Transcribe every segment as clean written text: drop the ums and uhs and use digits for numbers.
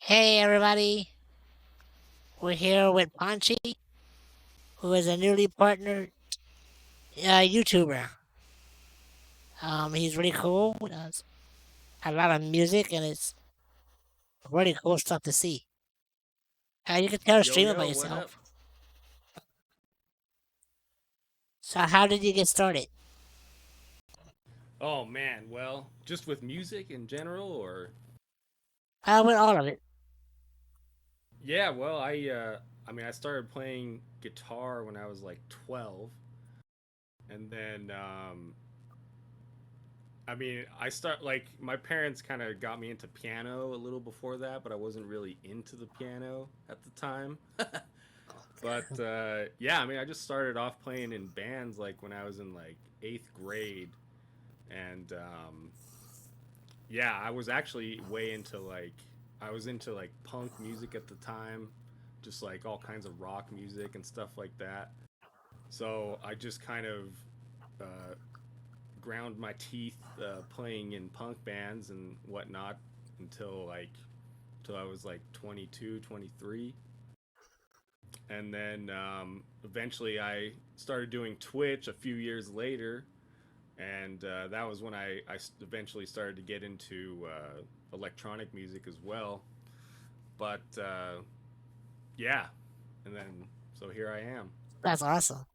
Hey everybody, we're here with P0nchy, who is a newly partnered YouTuber. He's really cool. He does a lot of music, and it's really cool stuff to see. You can tell a Yo, stream about yo, what up? yourself. So how did you get started? Oh man, well, just with music in general, or With all of it. yeah, well, I started playing guitar when I was like 12, and then, I start like my parents kind of got me into piano a little before that, but I wasn't really into the piano at the time. But yeah, I just started off playing in bands like when I was in like eighth grade, and yeah, I was actually way into like I was into like punk music at the time, just like all kinds of rock music and stuff like that. So I just kind of uh, ground my teeth playing in punk bands and whatnot until like until I was like 22, 23. And then eventually I started doing Twitch a few years later, and that was when I eventually started to get into electronic music as well. But yeah, and then so here I am. That's awesome.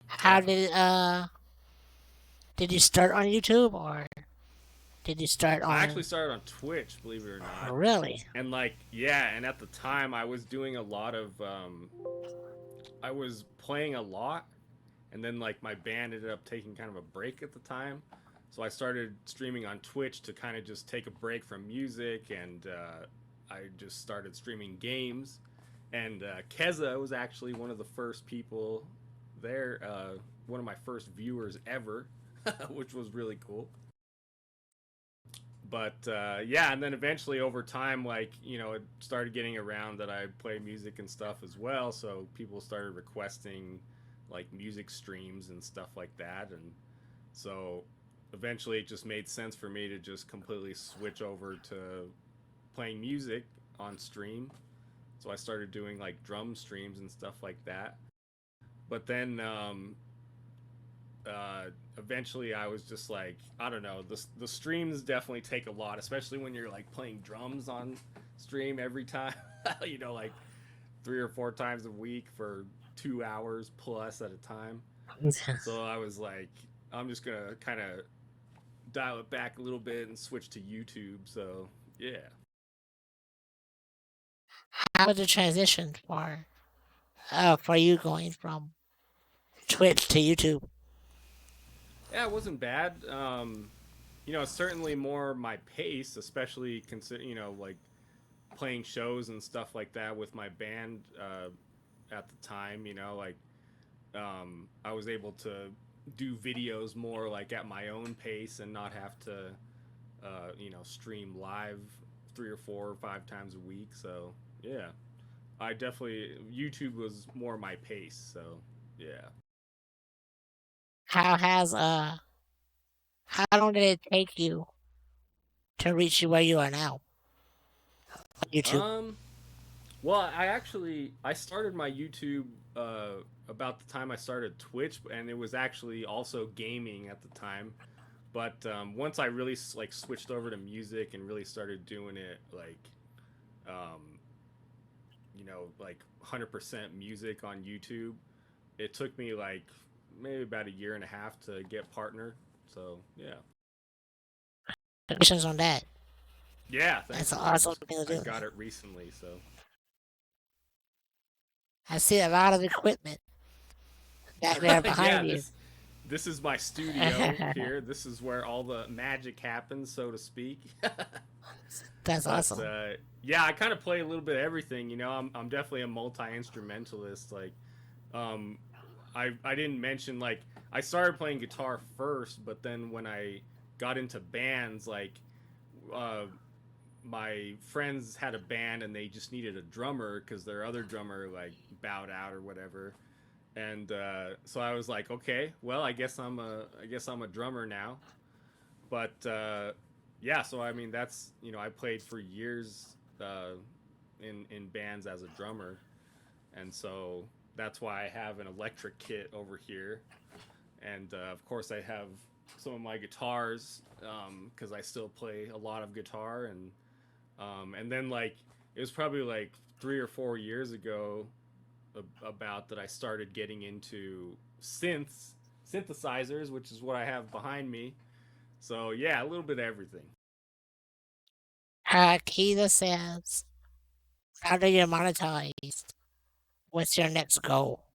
How Yeah, did you start on YouTube, or did you start I actually on? started on Twitch, believe it or not. Really? And like, yeah, and at the time I was doing a lot of, I was playing a lot, and then like my band ended up taking kind of a break at the time. So I started streaming on Twitch to kind of just take a break from music, and I just started streaming games. And Keza was actually one of the first people there, one of my first viewers ever, which was really cool. But yeah, and then eventually over time, like it started getting around that I play music and stuff as well. So people started requesting like music streams and stuff like that, and so eventually it just made sense for me to just completely switch over to playing music on stream. So I started doing like drum streams and stuff like that. But then eventually I was just like, I don't know, the streams definitely take a lot, especially when you're like playing drums on stream every time, like 3 or 4 times a week for 2 hours plus at a time. So I was like, I'm just gonna kind of dial it back a little bit and switch to YouTube. So yeah, How was the transition for you going from Twitch to YouTube? yeah, it wasn't bad. It's certainly more my pace, especially consider like playing shows and stuff like that with my band at the time. I was able to do videos more like at my own pace and not have to stream live 3 or 4 or 5 times a week. So yeah, I definitely YouTube was more my pace. So yeah. How has how long did it take you to reach where you are now on YouTube? Um. Well, I started my YouTube about the time I started Twitch, and it was actually also gaming at the time. But once I really like switched over to music and really started doing it um, like 100% music on YouTube, it took me like maybe about a year and a half to get partnered. So yeah, Congratulations on that. yeah. That's Thank an you. awesome thing to I do. got it recently. So I see a lot of equipment back there yeah, behind you. this is my studio here. This is where all the magic happens, so to speak. That's But awesome. yeah, I kind of play a little bit of everything. I'm definitely a multi instrumentalist. Like, um, I didn't mention like I started playing guitar first, but then when I got into bands, like uh, my friends had a band and they just needed a drummer because their other drummer like bowed out or whatever. And so I was like, okay, well, I guess I'm a drummer now. But yeah, so I mean, that's I played for years uh, in bands as a drummer, and so that's why I have an electric kit over here, and of course I have some of my guitars because I still play a lot of guitar, and then like it was probably like 3 or 4 years ago about that I started getting into synthesizers, which is what I have behind me. So yeah, a little bit of everything. Keita says, how do you monetize? What's your next goal?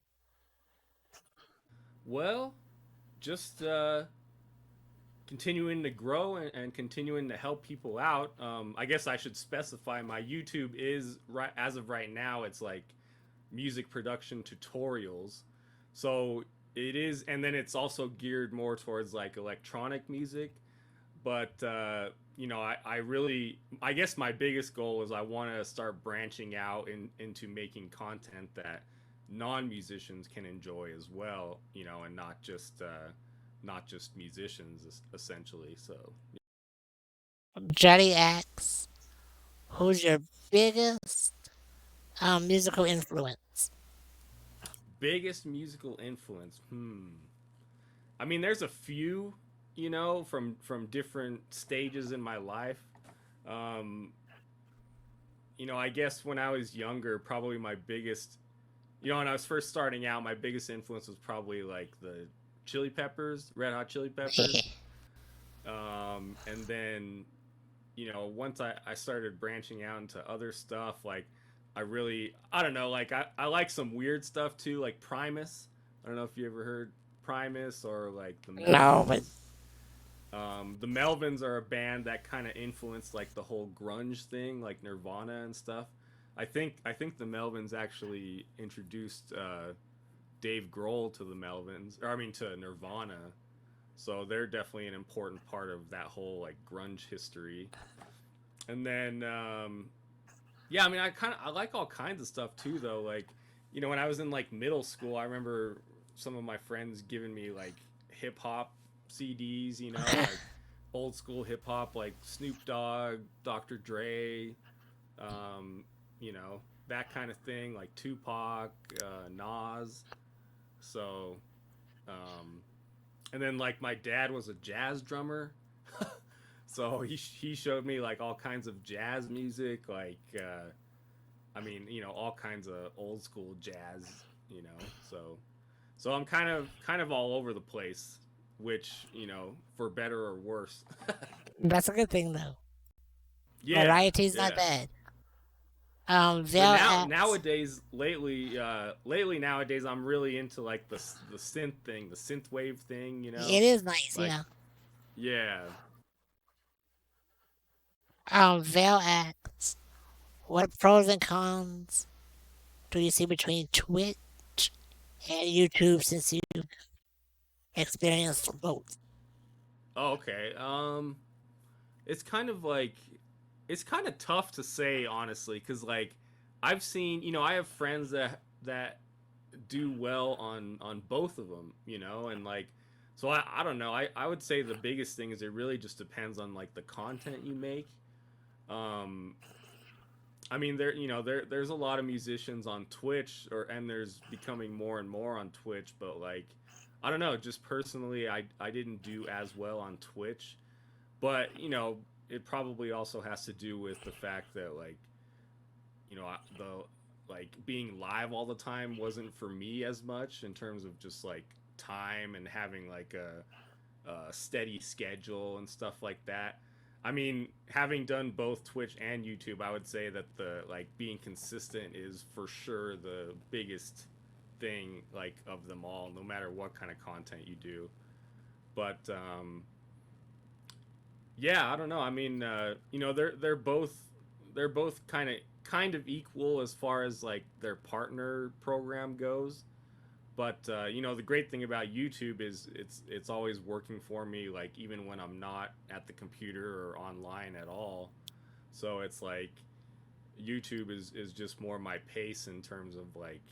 Well, just continuing to grow and continuing to help people out. I guess I should specify my YouTube is right as of right now. It's like music production tutorials. So it is, and then it's also geared more towards like electronic music. But I really, I guess my biggest goal is I want to start branching out into making content that non-musicians can enjoy as well, and not just musicians essentially. So Jetty asks, who's your biggest musical influence? biggest musical influence. I mean, there's a few, from different stages in my life. Um, I guess when I was younger, probably my biggest, when I was first starting out, my biggest influence was probably like the Chili Peppers, Red Hot Chili Peppers. And then, once I started branching out into other stuff, like I don't know, like I like some weird stuff too, like Primus. I don't know if you ever heard Primus or like the No, but Melvins. The Melvins are a band that kind of influenced like the whole grunge thing, like Nirvana and stuff. I think the Melvins actually introduced Dave Grohl to the Melvins, or I mean to Nirvana. So they're definitely an important part of that whole like grunge history. And then yeah, I mean I like all kinds of stuff too though. Like, when I was in like middle school, I remember some of my friends giving me like hip hop CDs, like old school hip hop like Snoop Dogg, Dr. Dre, um, that kind of thing, like Tupac, Nas. So, um, and then like my dad was a jazz drummer, so he showed me like all kinds of jazz music, like I mean, all kinds of old school jazz, so I'm kind of all over the place, which for better or worse. that's a good thing though. Yeah, Variety's not yeah. bad. But Val asks, lately nowadays, I'm really into like the synth thing, the synth wave thing. it is nice, Like yeah. yeah. Val asks, what pros and cons do you see between Twitch and YouTube since you experienced both? Oh, okay. It's kind of like it's kind of tough to say honestly, because like I've seen, I have friends that do well on both of them, and like so I don't know. I would say the biggest thing is it really just depends on like the content you make. Um, I mean, there's a lot of musicians on Twitch, and there's becoming more and more on Twitch. But like, I don't know. Just personally, I didn't do as well on Twitch, but it probably also has to do with the fact that like, the like being live all the time wasn't for me as much in terms of just like time and having like a steady schedule and stuff like that. I mean, having done both Twitch and YouTube, I would say that the like being consistent is for sure the biggest thing like of them all, no matter what kind of content you do. But yeah, I don't know. I mean, they're both kind of equal as far as like their partner program goes. But the great thing about YouTube is it's always working for me, like even when I'm not at the computer or online at all. So it's like YouTube is just more my pace in terms of like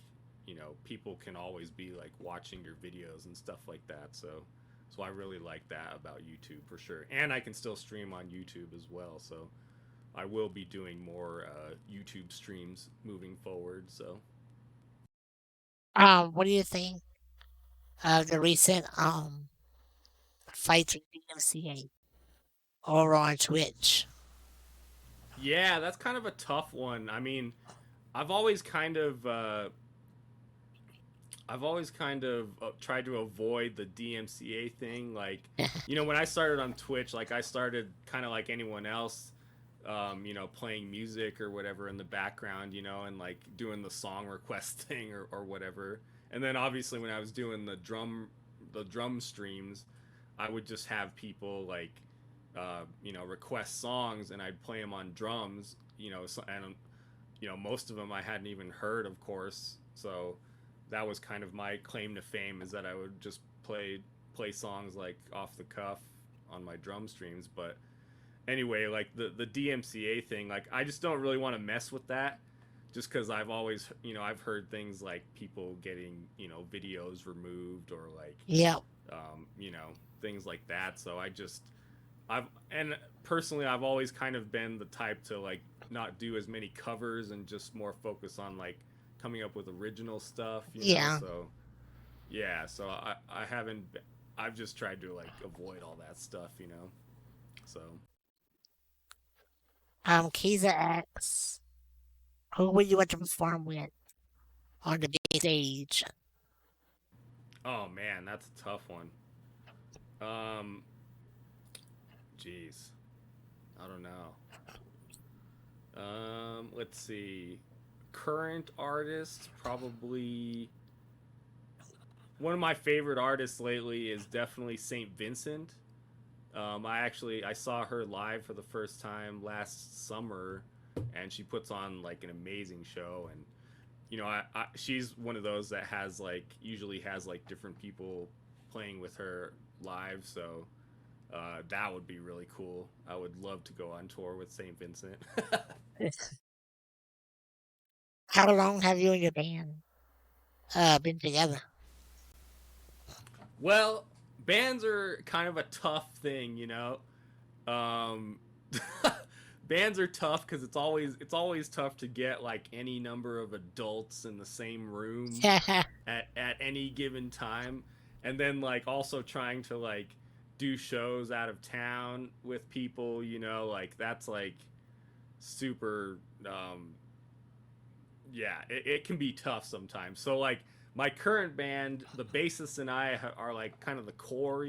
people can always be like watching your videos and stuff like that. So I really like that about YouTube for sure, and I can still stream on YouTube as well. So I will be doing more YouTube streams moving forward. So What do you think of the recent fights with DMCA over on Twitch? yeah, that's kind of a tough one. I mean, I've always kind of tried to avoid the DMCA thing. Like, when I started on Twitch, like I started kind of like anyone else, playing music or whatever in the background, and like doing the song request thing or whatever. And then obviously when I was doing the drum streams, I would just have people like, request songs and I'd play them on drums, and most of them I hadn't even heard, of course. So that was kind of my claim to fame, is that I would just play songs like off the cuff on my drum streams. But anyway, like the DMCA thing, like I just don't really want to mess with that, just because I've always, I've heard things like people getting, videos removed, or like, Yep. um, you know, things like that. So and personally, I've always kind of been the type to like not do as many covers and just more focus on like coming up with original stuff. Yeah. So yeah, so I haven't, I've just tried to like avoid all that stuff. So Kiza asks, who would you want to perform with on the big stage? oh man, that's a tough one. Um, Jeez, I don't know. Let's see. Current artists, probably one of my favorite artists lately is definitely Saint Vincent. I saw her live for the first time last summer, and she puts on like an amazing show. And she's one of those that has like usually has like different people playing with her live. So that would be really cool. I would love to go on tour with Saint Vincent. How long have you and your band been together? Well, bands are kind of a tough thing. Um, bands are tough because it's always tough to get like any number of adults in the same room at any given time, and then like also trying to like do shows out of town with people. Like that's like super. Yeah, it can be tough sometimes. So like my current band, the bassist and I are like kind of the core.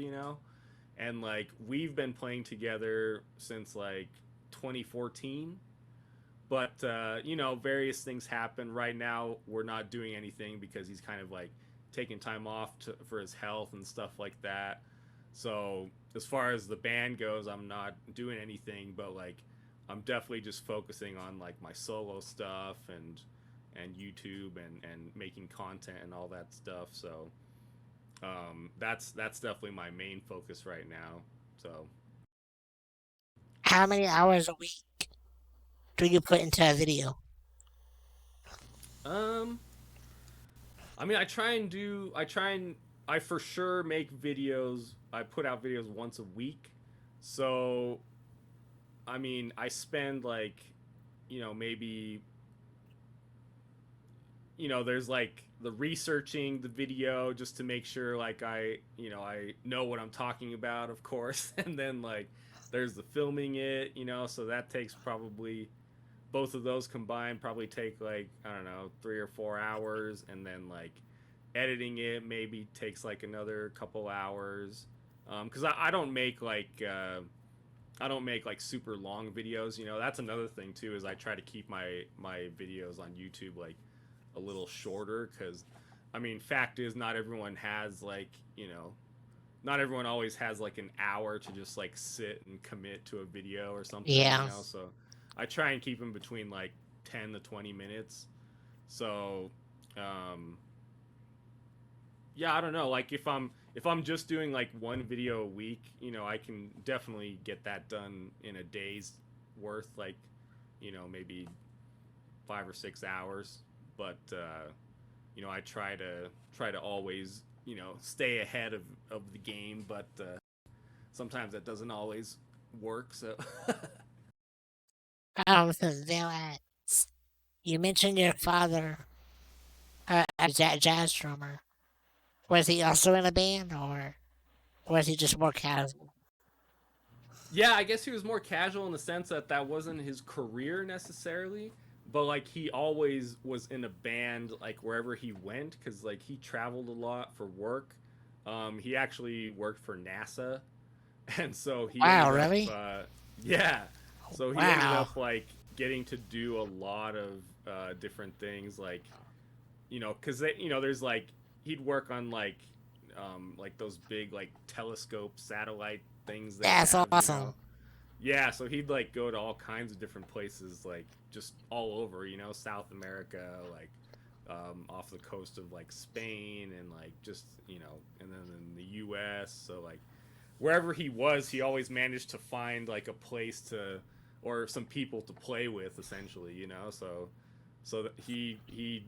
And like we've been playing together since like 2014. But various things happen. Right now, we're not doing anything because he's kind of like taking time off for his health and stuff like that. So as far as the band goes, I'm not doing anything, but like I'm definitely just focusing on like my solo stuff and YouTube and making content and all that stuff. So that's definitely my main focus right now. So How many hours a week do you put into a video? um, I mean, I for sure make videos. I put out videos once a week. So, I mean, I spend like, maybe, there's like the researching the video just to make sure like I know what I'm talking about, of course. And then like there's the filming it. So that takes probably, both of those combined probably take like, I don't know, 3 or 4 hours, and then like editing it maybe takes like another couple hours. Because I don't make like super long videos. That's another thing too, is I try to keep my videos on YouTube like a little shorter, because I mean, fact is, not everyone has like, not everyone always has like an hour to just like sit and commit to a video or something. Yeah. So I try and keep them between like 10 to 20 minutes. So um yeah, I don't know, like if I'm just doing like one video a week, I can definitely get that done in a day's worth, like, maybe 5 or 6 hours. But I try to always, stay ahead of the game, but sometimes that doesn't always work. So They'll ask. You mentioned your father, a jazz drummer. Was he also in a band, or was he just more casual? Yeah, I guess he was more casual in the sense that that wasn't his career necessarily, but like he always was in a band like wherever he went because like he traveled a lot for work. He actually worked for NASA, and so he Wow, ended up, really? yeah, so he ended Wow. up like getting to do a lot of different things, because there's like he'd work on like those big like telescope satellite things they That's have, awesome. yeah, so he'd like go to all kinds of different places, like just all over, South America, like off the coast of like Spain and like just and then in the U.S. So like wherever he was, he always managed to find like a place to or some people to play with, essentially, so that he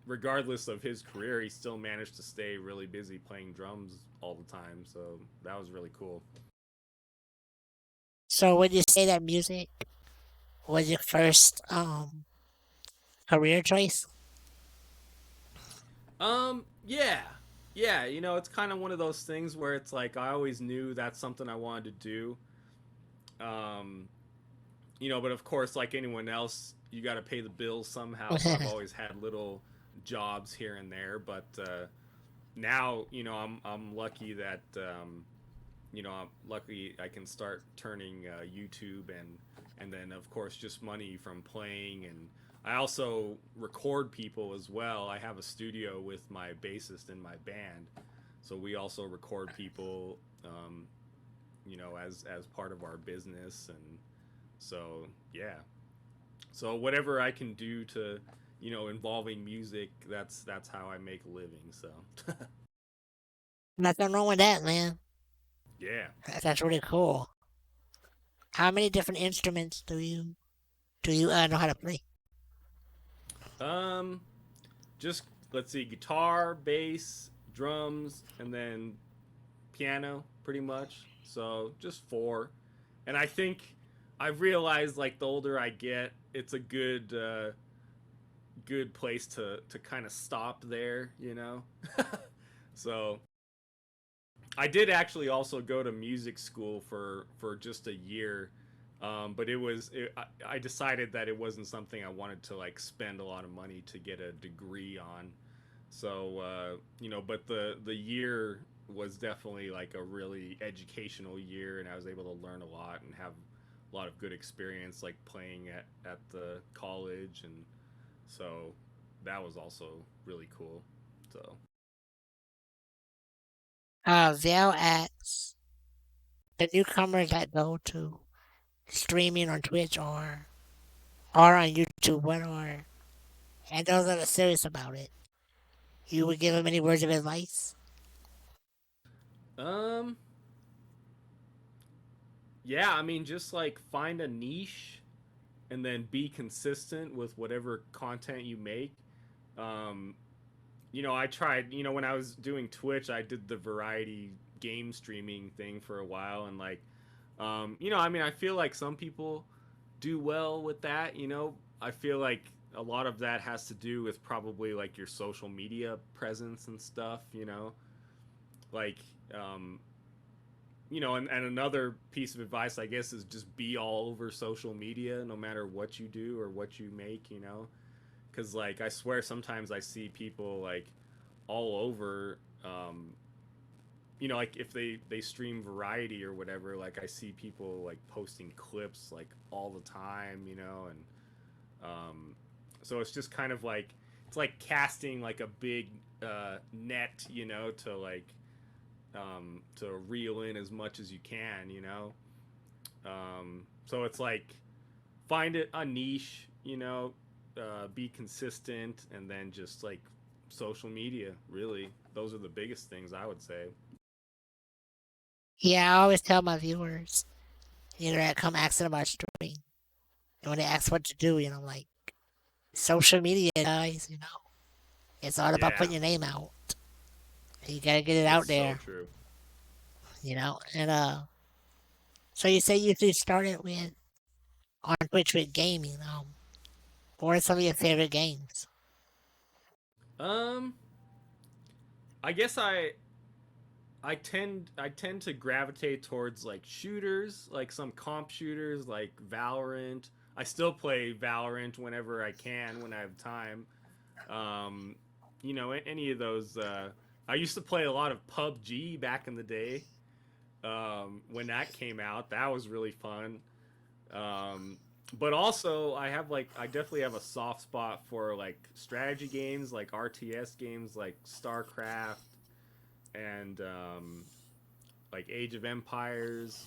regardless of his career, he still managed to stay really busy playing drums all the time. So that was really cool. So would you say that music was your first career choice? Yeah. Yeah, it's kind of one of those things where it's like I always knew that's something I wanted to do. Um, but of course, like anyone else, you got to pay the bills somehow. So I've always had little jobs here and there, but now, I'm lucky that I'm lucky I can start turning YouTube and then of course just money from playing, and I also record people as well. I have a studio with my bassist in my band, so we also record people, as part of our business, and so yeah. So whatever I can do to, involving music, that's how I make a living. So Nothing wrong with that, man. yeah. That's really cool. How many different instruments do you know how to play? Um, just let's see, guitar, bass, drums, and then piano, pretty much. So just four. And I think I've realized like the older I get, it's a good place to kind of stop there. So I did actually also go to music school for just a year, but I decided that it wasn't something I wanted to like spend a lot of money to get a degree on. So but the year was definitely like a really educational year, and I was able to learn a lot and have a lot of good experience like playing at the college, and so that was also really cool. So They'll ask the newcomers that go to streaming on Twitch or on YouTube, whatever, and those that are serious about it. You would give them any words of advice? um yeah, I mean, just like find a niche and then be consistent with whatever content you make. Um, I tried, when I was doing Twitch, I did the variety game streaming thing for a while, and like, I mean, I feel like some people do well with that. I feel like a lot of that has to do with probably like your social media presence and stuff. Like, um, and another piece of advice, I guess, is just be all over social media, no matter what you do or what you make. Because, like, I swear sometimes I see people, like, all over, like, if they stream variety or whatever, like, I see people, like, posting clips, like, all the time. And, so it's just kind of like, it's like casting, like, a big net, to reel in as much as you can. So it's like find it a niche, be consistent, and then just like social media. Really, those are the biggest things I would say. Yeah, I always tell my viewers, that come asking about streaming, and when they ask what to do, I'm like, social media, guys, it's all about Yeah, putting your name out. You gotta get it it's out so there, true. and so you say you started with on Twitch with gaming. What are some of your favorite games? Um, I guess I tend to gravitate towards like shooters, like some comp shooters, like Valorant. I still play Valorant whenever I can, when I have time. Um, any of those. I used to play a lot of PUBG back in the day. When that came out, that was really fun. Um, but also, I definitely have a soft spot for like strategy games, like RTS games, like StarCraft and like Age of Empires,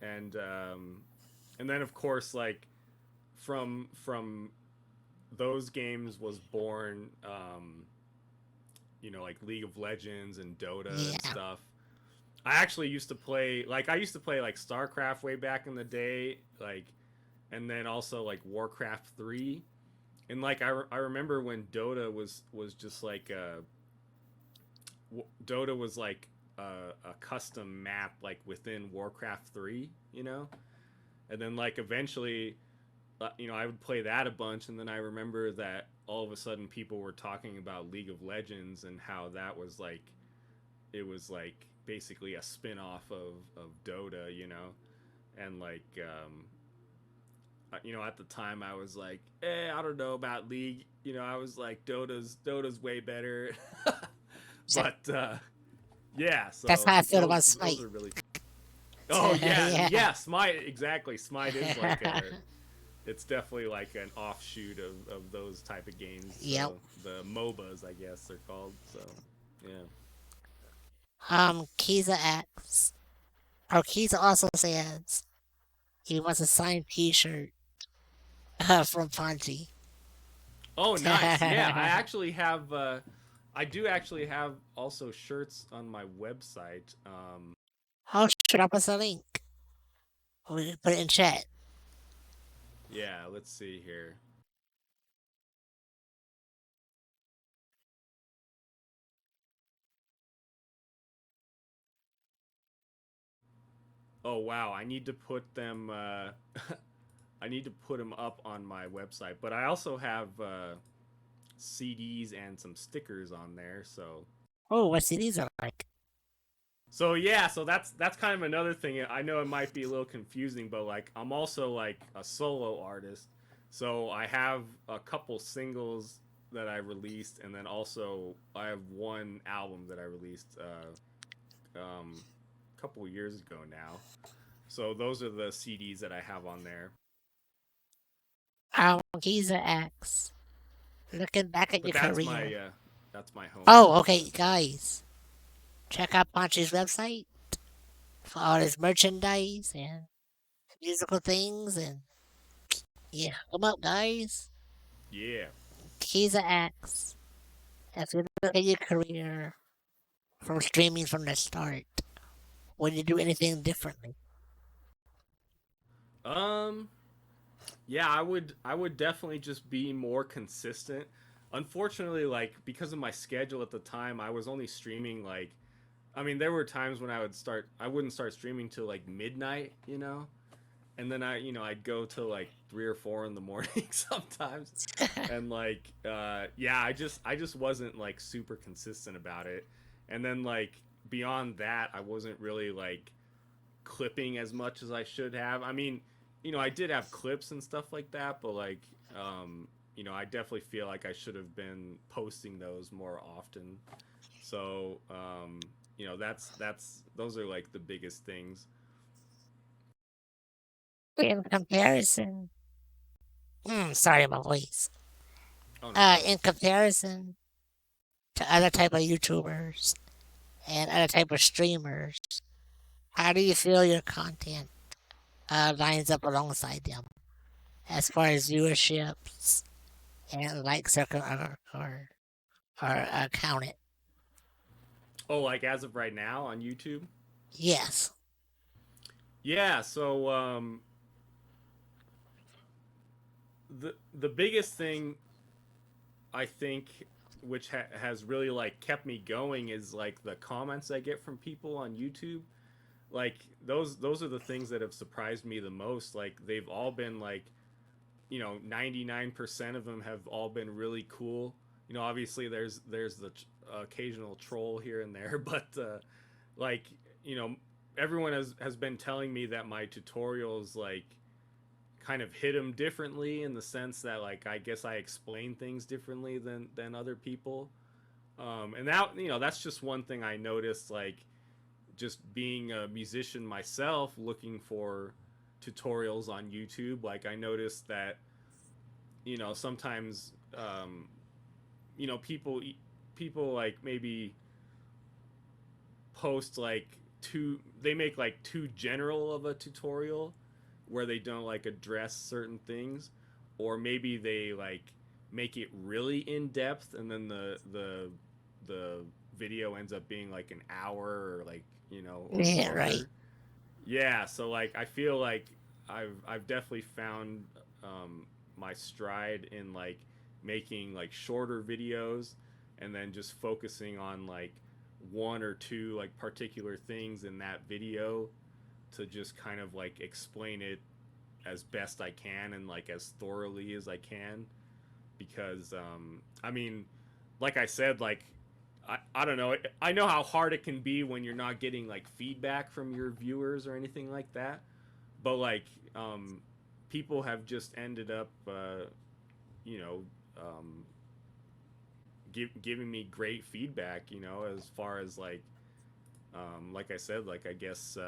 and and then of course like from those games was born like League of Legends and Dota and Yeah. stuff. I used to play like StarCraft way back in the day, like, and then also like Warcraft 3. And like I remember when Dota was just like Dota was like a custom map like within Warcraft 3, and then like eventually, I would play that a bunch, and then I remember that all of a sudden people were talking about League of Legends and how that was like it was like basically a spin-off of Dota, and like at the time I was like, I don't know about League, I was like Dota's way better. So But yeah, that's so how I feel those about those Smite. are really. Oh yeah, Yeah. yeah, Smite, exactly. Smite is like it's definitely like an offshoot of those type of games. Yep. So the MOBAs, I guess they're called. So yeah. Kiza asks, or Kiza also says he wants a signed T-shirt from P0nchy. Oh, nice. Yeah, I do actually have also shirts on my website. Oh, drop us a link. We put it in chat. Yeah, let's see here. Oh wow, I need to put them. I need to put them up on my website, but I also have CDs and some stickers on there. Oh, what CDs are like? So yeah, so that's kind of another thing. I know it might be a little confusing, but like I'm also like a solo artist, so I have a couple singles that I released, and then also I have one album that I released a couple years ago now. So those are the CDs that I have on there. Kiza asks, looking back at But your career. that's my home Oh, page. okay, guys. Check out P0nchy's website for all his merchandise and musical things. And yeah, come up, guys. Yeah. Kiza asks, if you look at your career from streaming from the start, would you do anything differently? Um. Yeah, I would definitely just be more consistent. Unfortunately, like because of my schedule at the time, I was only streaming like I mean, there were times when I wouldn't start streaming till like midnight, and then I'd go till like 3 or 4 in the morning sometimes, and like, yeah, I just wasn't like super consistent about it, and then like beyond that, I wasn't really like clipping as much as I should have. I mean, I did have clips and stuff like that, but like, I definitely feel like I should have been posting those more often. So, that's those are like the biggest things. In comparison, sorry, my voice. Oh, no problem. In comparison to other type of YouTubers and other type of streamers, how do you feel your content lines up alongside them as far as viewerships and likes are counted? Oh, like as of right now on YouTube. Yes. Yeah. So, the biggest thing I think, which has really like kept me going, is like the comments I get from people on YouTube. like those are the things that have surprised me the most. Like they've all been like, 99% of them have all been really cool. Obviously there's the occasional troll here and there, but like, you know, everyone has been telling me that my tutorials like kind of hit them differently in the sense that like I guess I explain things differently than other people. And that, that's just one thing I noticed, like just being a musician myself, looking for tutorials on YouTube. Like I noticed that, sometimes, people like maybe post like they make like too general of a tutorial where they don't like address certain things, or maybe they like make it really in depth, and then the video ends up being like an hour, or like, or Yeah, right. longer. Yeah, so like I feel like I've definitely found, my stride in like making like shorter videos, and then just focusing on like one or two like particular things in that video to just kind of like explain it as best I can and like as thoroughly as I can, because I mean, like I said, like I don't know. I know how hard it can be when you're not getting like feedback from your viewers or anything like that. But like, um, people have just ended up, you know, um, giving me great feedback. As far as like I said, like I guess,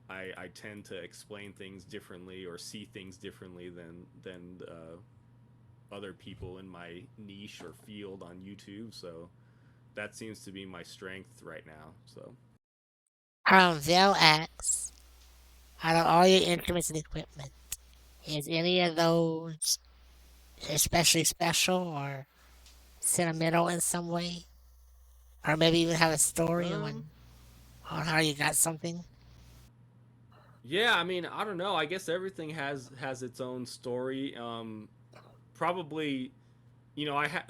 I tend to explain things differently or see things differently than other people in my niche or field on YouTube. So that seems to be my strength right now. So They'll ask, out of all your instruments and equipment, is any of those especially special or sentimental in some way? Or maybe even have a story um on how you got something? yeah, I mean, I don't know. I guess everything has its own story. Probably,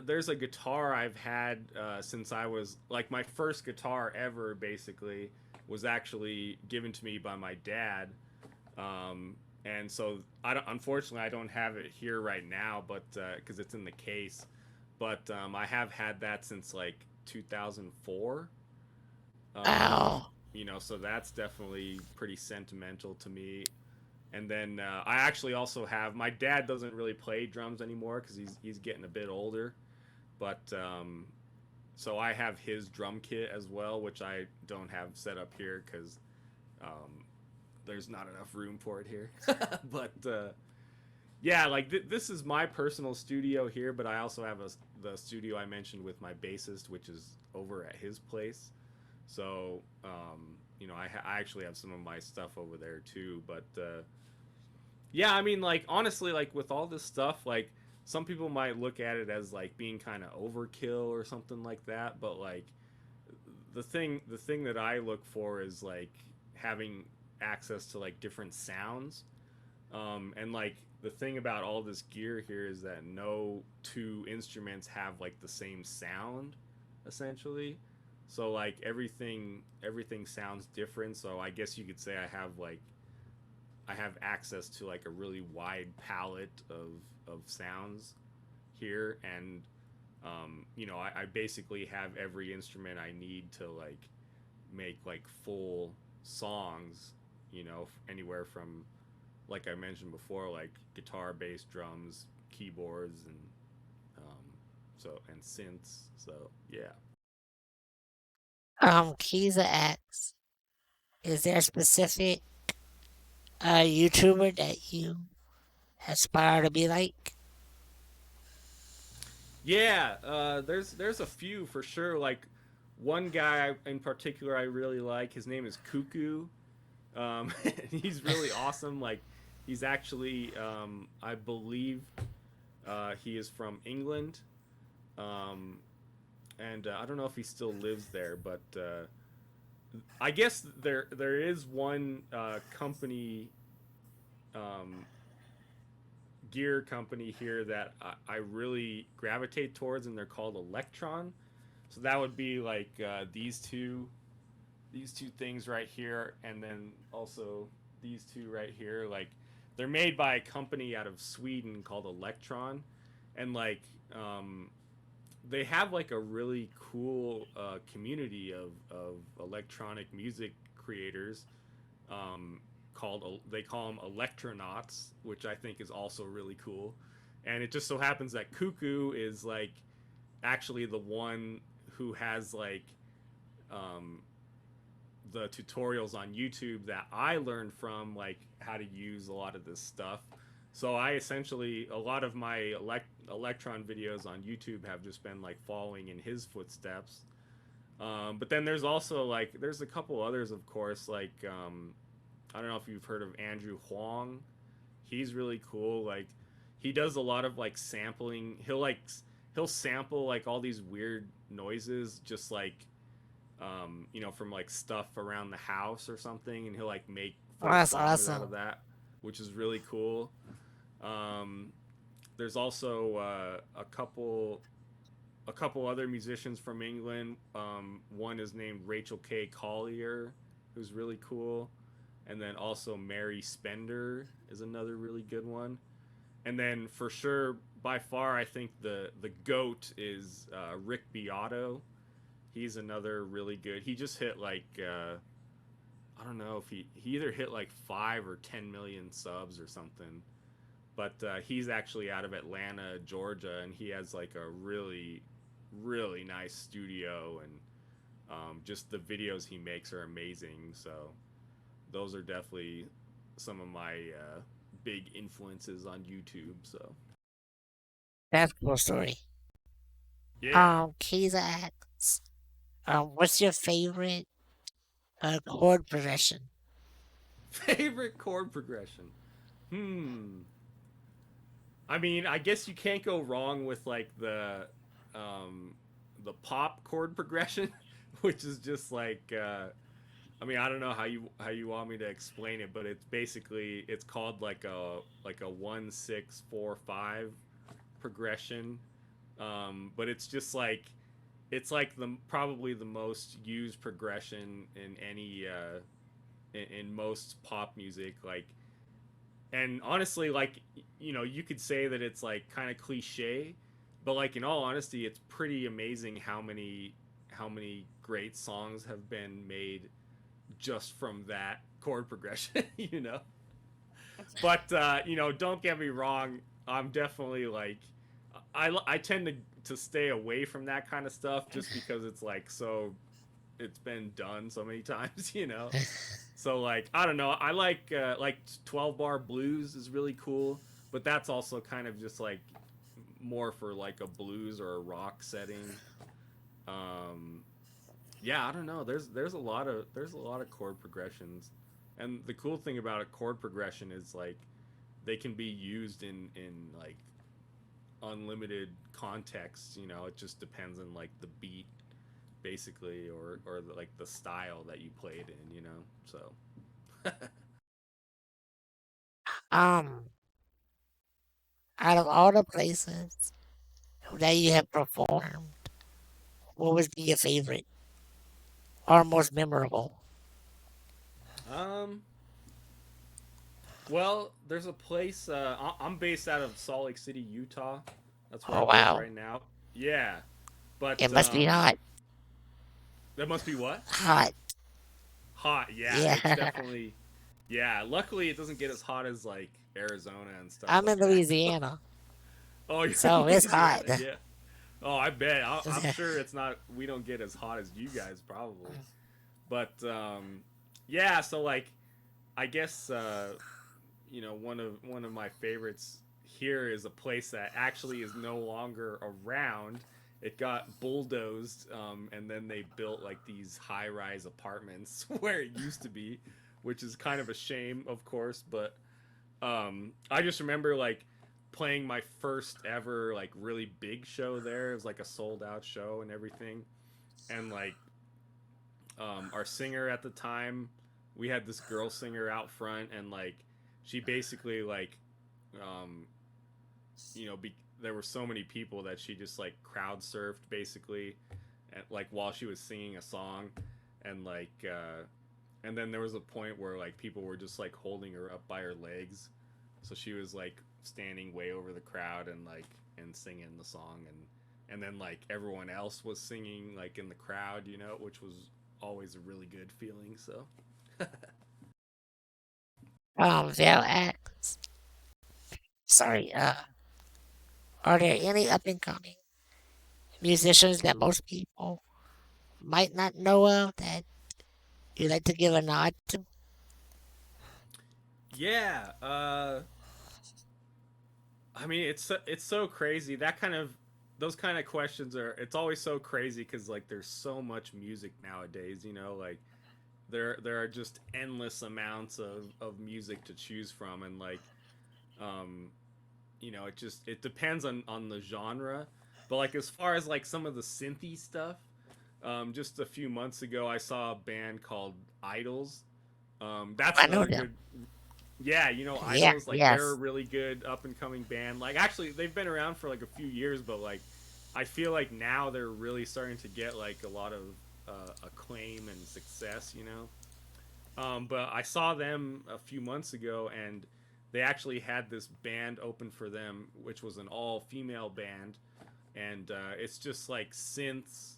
there's a guitar I've had, since I was like, my first guitar ever basically was actually given to me by my dad. And so unfortunately I don't have it here right now, but because it's in the case. But I have had that since like 2004. Um, Oh, so that's definitely pretty sentimental to me. And then, I actually also have, my dad doesn't really play drums anymore because he's getting a bit older. But so I have his drum kit as well, which I don't have set up here because, um, there's not enough room for it here. But yeah, like this is my personal studio here, but I also have the studio I mentioned with my bassist, which is over at his place. So, I actually have some of my stuff over there too. But yeah, I mean, like honestly, like with all this stuff, like some people might look at it as like being kind of overkill or something like that. But like the thing that I look for is like having access to like different sounds. And like the thing about all this gear here is that no two instruments have like the same sound, essentially. So like everything sounds different. So I guess you could say I have access to like a really wide palette of sounds here. And I basically have every instrument I need to like make like full songs. Anywhere from, like I mentioned before, like guitar, bass, drums, keyboards, and um, and synths. So yeah. Kiza asks, is there a specific YouTuber that you aspire to be like? Yeah, there's a few for sure. Like one guy in particular I really like. His name is Cuckoo. He's really awesome. Like he's actually, I believe, he is from England. Um, and I don't know if he still lives there, but I guess there is one company, um, gear company here that I really gravitate towards, and they're called Electron. So that would be like, these two. these two things right here, and then also these two right here. Like, they're made by a company out of Sweden called Electron, and like they have like a really cool community of electronic music creators, um, called, they call them electronauts, which I think is also really cool. And it just so happens that Cuckoo is like actually the one who has like um, the tutorials on YouTube that I learned from, like how to use a lot of this stuff. So I essentially, a lot of my electron videos on YouTube have just been like following in his footsteps. But then there's also like there's a couple others, of course, like I don't know if you've heard of Andrew Huang. He's really cool. Like he does a lot of like sampling. He'll sample like all these weird noises, just like from like stuff around the house or something, and he'll like make Oh, full that's songs out of awesome. that, which is really cool. Um, there's also a couple other musicians from England. One is named Rachel K. Collier, who's really cool, and then also Mary Spender is another really good one. And then for sure, by far, I think the goat is Rick Beato. He's another really good. He just hit like I don't know if he either hit like 5 or 10 million subs or something. But he's actually out of Atlanta, Georgia, and he has like a really nice studio, and just the videos he makes are amazing. So those are definitely some of my big influences on YouTube. So That's a cool story. yeah, Keysa asks, what's your favorite chord progression? favorite chord progression. Hmm. I mean, I guess you can't go wrong with like um, the pop chord progression, which is just like I mean, I don't know how you want me to explain it, but it's basically it's called like a 1 6 4 5 progression. But it's just like it's like the probably the most used progression in any in most pop music. Like, and honestly, like you could say that it's like kind of cliche, but like in all honesty, it's pretty amazing how many great songs have been made just from that chord progression. But don't get me wrong, I'm definitely like I tend to stay away from that kind of stuff just because it's like so it's been done so many times. So like I don't know, I like 12 bar blues is really cool, but that's also kind of just like more for like a blues or a rock setting. Um yeah, I don't know. There's a lot of chord progressions, and the cool thing about a chord progression is like they can be used in like unlimited contexts. It just depends on like the beat, basically, or like the style that you played in. So Um, out of all the places that you have performed, what would be your favorite or most memorable? um, well, there's a place. I'm based out of Salt Lake City, Utah. That's where I Oh live wow, right now. Yeah, it but must be hot. that must be what? Hot. Hot. Yeah, it's Yeah, definitely. Yeah, luckily it doesn't get as hot as like Arizona and stuff I'm like in that. So, Louisiana, oh, you're in so it's hot. Louisiana, yeah. Oh, I bet. I'm sure it's not. We don't get as hot as you guys probably, but yeah. So like, I guess one of my favorites here is a place that actually is no longer around. It got bulldozed, and then they built like these high-rise apartments where it used to be, which is kind of a shame, of course. But I just remember like playing my first ever like really big show there. It was like a sold out show and everything, and like our singer at the time, we had this girl singer out front, and like she basically like um, there were so many people that she just like crowd surfed basically, like while she was singing a song, and and then there was a point where like people were just like holding her up by her legs, so she was like standing way over the crowd and and singing the song, and then like everyone else was singing like in the crowd, which was always a really good feeling. So They'll ask, sorry, are there any up and coming musicians that most people might not know of that you like to give a nod to? yeah, I mean it's so crazy. That kind of those kind of questions are it's always so crazy because like there's so much music nowadays. Like there are just endless amounts of music to choose from, and um it depends on the genre. But like as far as like some of the synthy stuff, just a few months ago I saw a band called Idols. That's I know another them. good. Yeah, Yeah, Idols, like they're a yes. really good up and coming band. Like actually they've been around for like a few years, but like I feel like now they're really starting to get like a lot of acclaim and success. But I saw them a few months ago, and they actually had this band open for them, which was an all female band, and it's just like synths,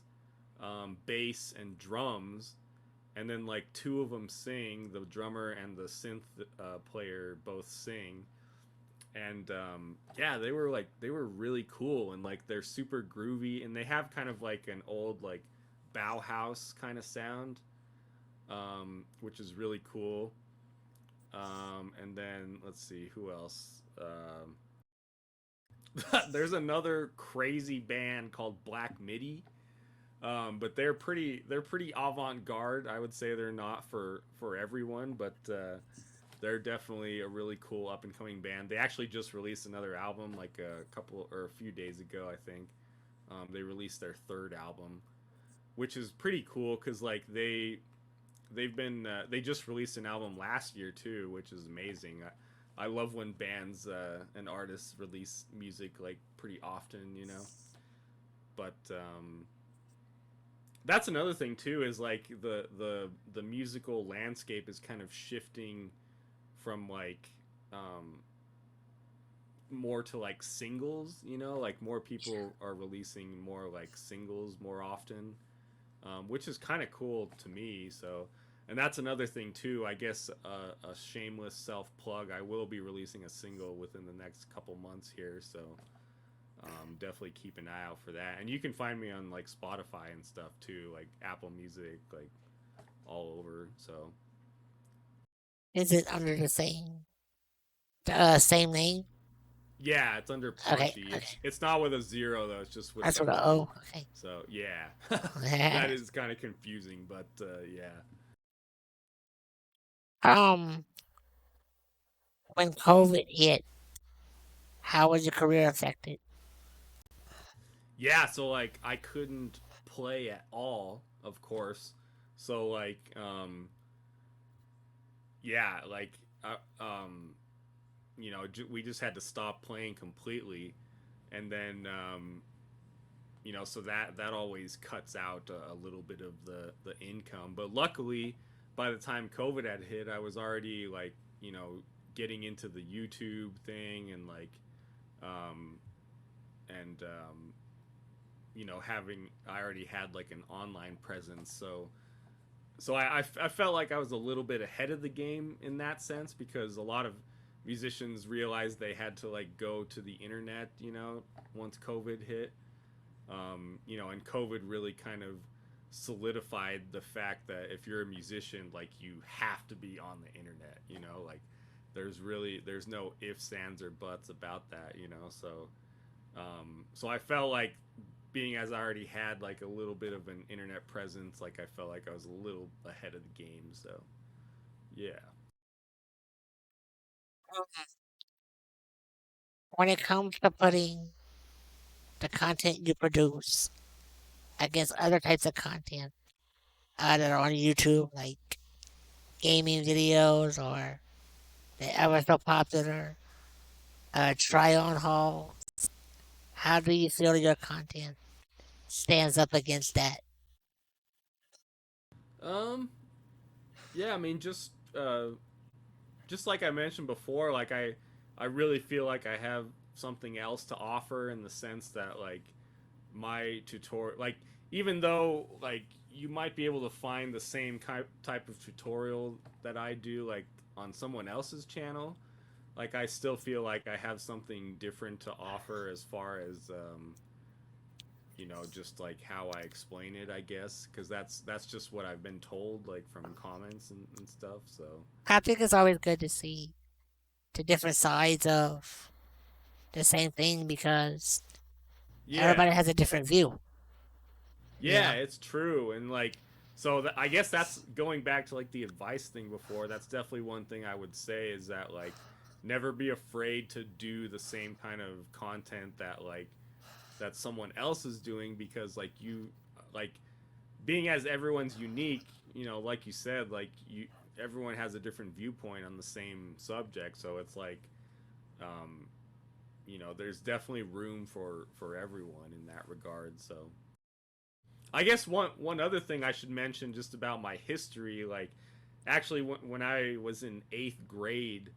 bass, and drums, and then like two of them sing. The drummer and the synth player both sing, and yeah, they were really cool, and like they're super groovy, and they have kind of like an old like Bauhaus kind of sound, which is really cool. And then let's see who else. There's another crazy band called Black Midi, but they're pretty avant garde. I would say they're not for everyone, but they're definitely a really cool up and coming band. They actually just released another album like a couple or a few days ago, I think. They released their third album, which is pretty cool because like they just released an album last year too, which is amazing. I love when bands and artists release music like pretty often. But that's another thing too is like the musical landscape is kind of shifting from like um, more to like singles. Like more people are releasing more like singles more often, which is kind of cool to me. So, and that's another thing too. I guess a shameless self plug. I will be releasing a single within the next couple months here, so definitely keep an eye out for that. And you can find me on like Spotify and stuff too, like Apple Music, like all over. So Is it under the same name? yeah, it's under Okay, Punchy. okay. It's not with a zero though. It's just with That's the what I O. O. Okay. So yeah, that is kind of confusing, but yeah. um, when COVID hit, how was your career affected? Yeah, so like I couldn't play at all, of course. So like yeah, like we just had to stop playing completely, and then so that always cuts out a little bit of the income. But luckily, by the time COVID had hit, I was already like getting into the YouTube thing, and like um and having I already had like an online presence, so I felt like I was a little bit ahead of the game in that sense, because a lot of musicians realized they had to like go to the internet, once COVID hit. And COVID really kind of solidified the fact that if you're a musician, like you have to be on the internet. Like there's no ifs, ands, or buts about that. So I felt like, being as I already had like a little bit of an internet presence, like I felt like I was a little ahead of the game. So yeah. When it comes to putting the content you produce against other types of content that are on YouTube, like gaming videos or the ever so popular try on haul, how do you feel your content stands up against that? Um, yeah, I mean, just like I mentioned before, like I really feel like I have something else to offer in the sense that like my tutorial, like even though like you might be able to find the same type of tutorial that I do like on someone else's channel, like I still feel like I have something different to offer as far as just like how I explain it, I guess, because that's just what I've been told, like from comments and stuff. So I think it's always good to see the different sides of the same thing because yeah, everybody has a different view. You yeah, know, it's true, and like I guess that's going back to like the advice thing before. That's definitely one thing I would say is that like never be afraid to do the same kind of content that someone else is doing because like being as everyone's unique, like you said, like you everyone has a different viewpoint on the same subject, so it's like um there's definitely room for everyone in that regard. So I guess one other thing I should mention just about my history, like actually when I was in 8th grade,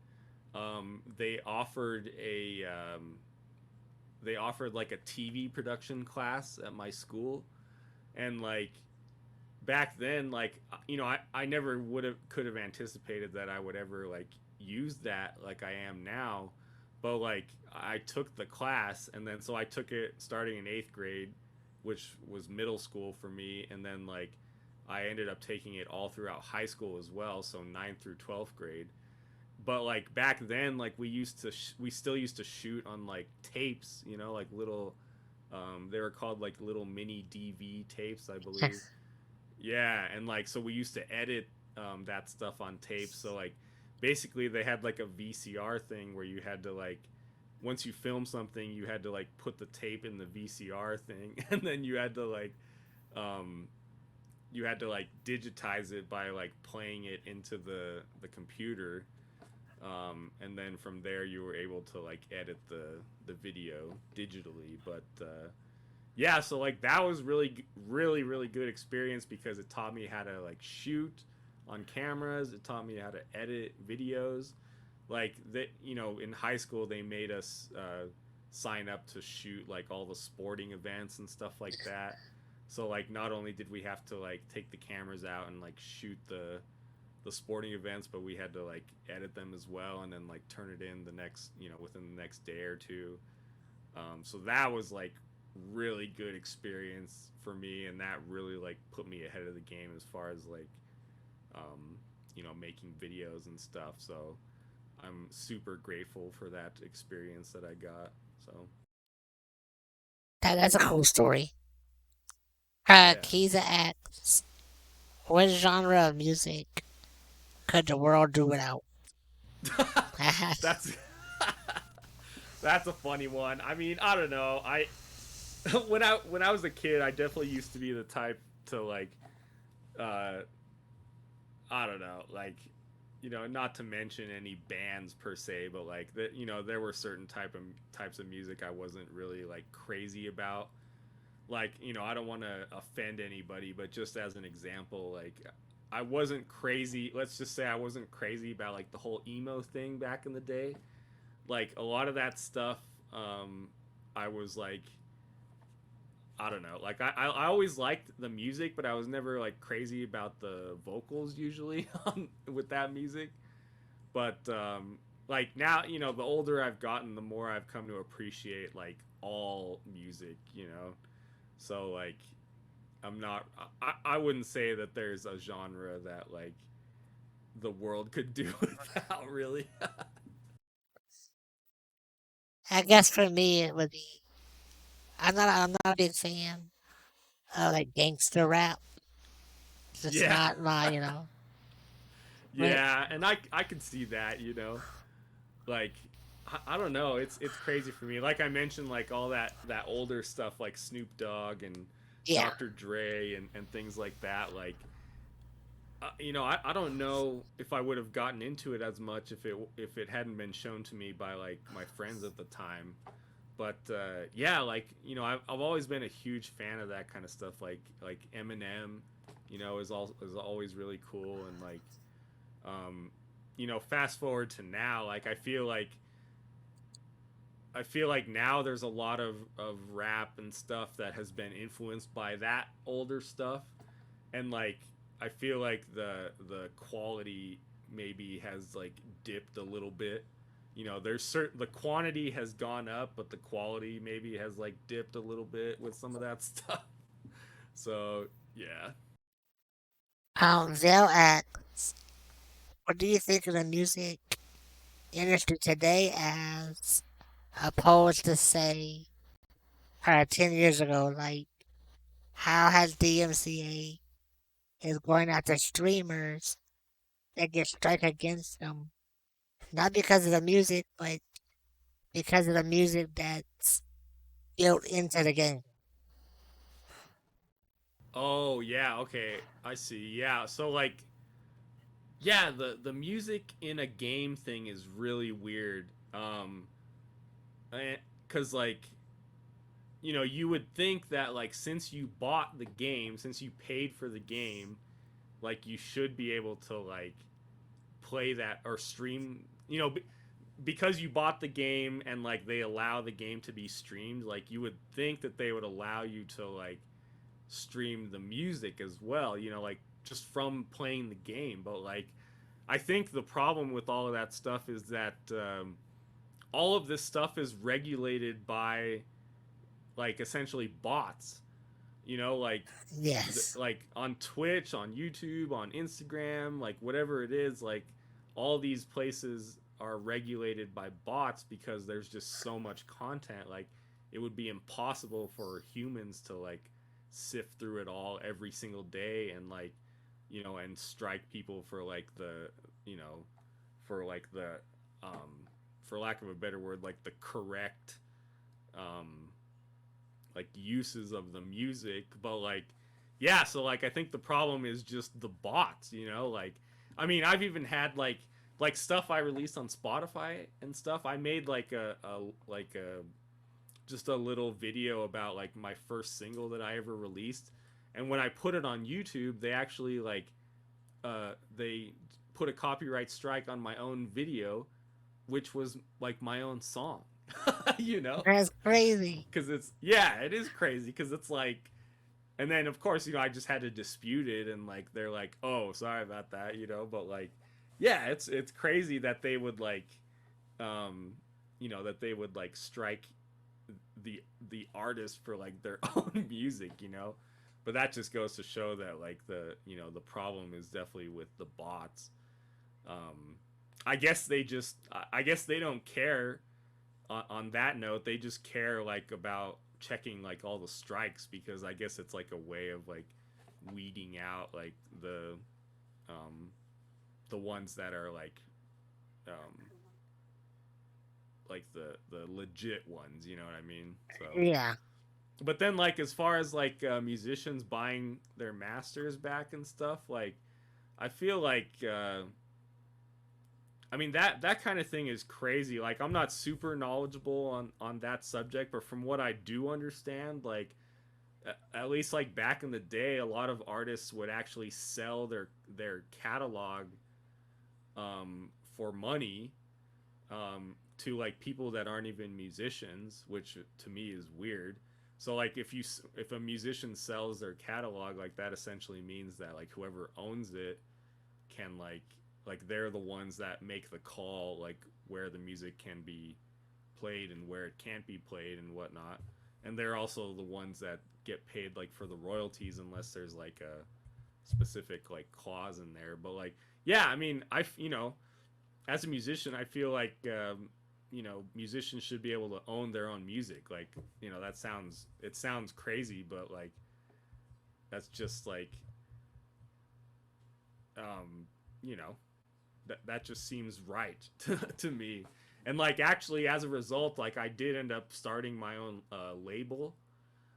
they offered like a TV production class at my school, and like back then, like I never would have could have anticipated that I would ever like use that like I am now, but like I took the class, and then so I took it starting in 8th grade, which was middle school for me, and then like I ended up taking it all throughout high school as well, so 9th through 12th grade. But like back then, like we still used to shoot on like tapes, like little they were called like little mini DV tapes, I believe. Yeah, and like so we used to edit that stuff on tape. So like basically they had like a VCR thing where you had to like once you film something, you had to like put the tape in the VCR thing, and then um, you had to like digitize it by like playing it into the computer, and then from there you were able to like edit the video digitally. But yeah, so like that was really good experience because it taught me how to like shoot on cameras. It taught me how to edit videos. Like that, in high school they made us sign up to shoot like all the sporting events and stuff like that. So like not only did we have to like take the cameras out and like shoot the sporting events, but we had to like edit them as well and then like turn it in the next, within the next day or two. So that was like really good experience for me, and that really like put me ahead of the game as far as like making videos and stuff. So I'm super grateful for that experience that I got. So that's a cool story. yeah, Kiza asks, what genre of music could the world do without? that's that's a funny one. I mean, I don't know. I when I was a kid, I definitely used to be the type to like uh I don't know, like not to mention any bands per se, but like that there were certain types of music I wasn't really like crazy about. Like, I don't want to offend anybody, but just as an example, like I wasn't crazy, let's just say I wasn't crazy about like the whole emo thing back in the day. Like a lot of that stuff I was like I don't know. Like I always liked the music, but I was never like crazy about the vocals usually with that music. But like now, the older I've gotten, the more I've come to appreciate like all music. So like I'm not. I wouldn't say that there's a genre that like the world could do without really. I guess for me it would be. I'm not a big fan of like gangster rap. It's just Yeah. not my But Yeah, and I can see that. Like I don't know, it's crazy for me. Like I mentioned, like all that older stuff like Snoop Dogg and yeah, Dr. Dre and things like that. Like I don't know if I would have gotten into it as much if it hadn't been shown to me by like my friends at the time. But yeah, like I've always been a huge fan of that kind of stuff, like Eminem. is always really cool. And like, um, fast forward to now, like I feel like now there's a lot of rap and stuff that has been influenced by that older stuff, and like I feel like the quality maybe has like dipped a little bit. There's certain the quantity has gone up, but the quality maybe has like dipped a little bit with some of that stuff. So yeah. They'll ask, what do you think of the music industry today as opposed to, say, 10 years ago? Like, how has DMCA is going after streamers that get strike against them? Not because of the music, but because of the music that's built into the game. Oh yeah, okay. I see. Yeah. So like yeah, the music in a game thing is really weird. Cuz like you would think that like since you bought the game, since you paid for the game, like you should be able to like play that or stream, because you bought the game and like they allow the game to be streamed, like you would think that they would allow you to like stream the music as well, like just from playing the game. But like I think the problem with all of that stuff is that all of this stuff is regulated by like essentially bots, like Yes. like on Twitch, on YouTube, on Instagram, like whatever it is, like all these places are regulated by bots because there's just so much content. Like it would be impossible for humans to like sift through it all every single day and like and strike people for like you know for like the um for lack of a better word, like the correct um like uses of the music. But like yeah, so like I think the problem is just the bots, like I mean I've even had like stuff I released on Spotify and stuff. I made like a like a just a little video about like my first single that I ever released, and when I put it on YouTube they actually like they put a copyright strike on my own video, which was like my own song. you know That's crazy. because it's yeah, it is crazy because it's like, and then of course I just had to dispute it, and like they're like, oh, sorry about that, but like yeah, it's crazy that they would like um that they would like strike the the artist for like their own music, but that just goes to show that like the problem is definitely with the bots. um I guess they don't care. On that note, they just care like about checking like all the strikes, because I guess it's like a way of like weeding out um the ones that are um like the legit ones, you know what I mean? So Yeah. but then like as far as like musicians buying their masters back and stuff, like I feel like I mean that kind of thing is crazy. Like I'm not super knowledgeable on that subject, but from what I do understand, like at least like back in the day, a lot of artists would actually sell their catalog for money to like people that aren't even musicians, which to me is weird. So like if a musician sells their catalog, like that essentially means that like whoever owns it can like they're the ones that make the call, like where the music can be played and where it can't be played and whatnot. And they're also the ones that get paid like for the royalties, unless there's like a specific like clause in there. But like yeah, I mean as a musician I feel like musicians should be able to own their own music. Like that sounds crazy, but like that's just like um you know that just seems right to me. And like actually as a result, like I did end up starting my own label.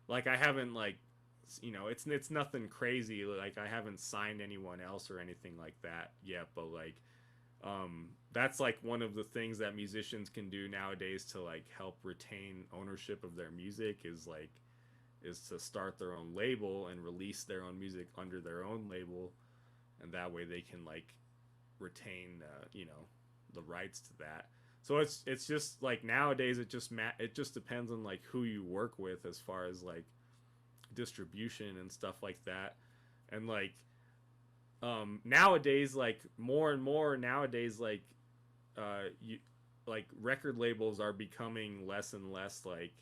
Like I haven't like it's nothing crazy, like I haven't signed anyone else or anything like that yet, but like that's like one of the things that musicians can do nowadays to like help retain ownership of their music, is like is to start their own label and release their own music under their own label, and that way they can like retain the rights to that. So it's just like nowadays it just depends on like who you work with as far as like distribution and stuff like that. And like nowadays, like more and more nowadays, you like record labels are becoming less and less like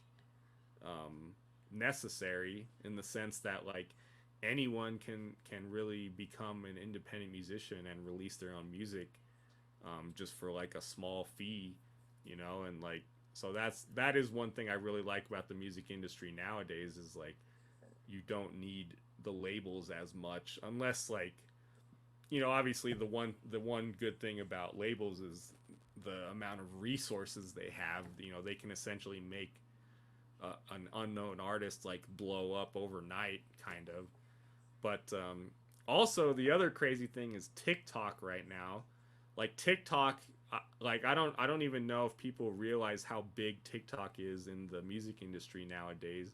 um, necessary, in the sense that like anyone can really become an independent musician and release their own music, just for like a small fee, and like so that is one thing I really like about the music industry nowadays, is like you don't need the labels as much, unless like obviously the one good thing about labels is the amount of resources they have. They can essentially make an unknown artist like blow up overnight, kind of. But also the other crazy thing is TikTok right now. Like TikTok, like I don't even know if people realize how big TikTok is in the music industry nowadays,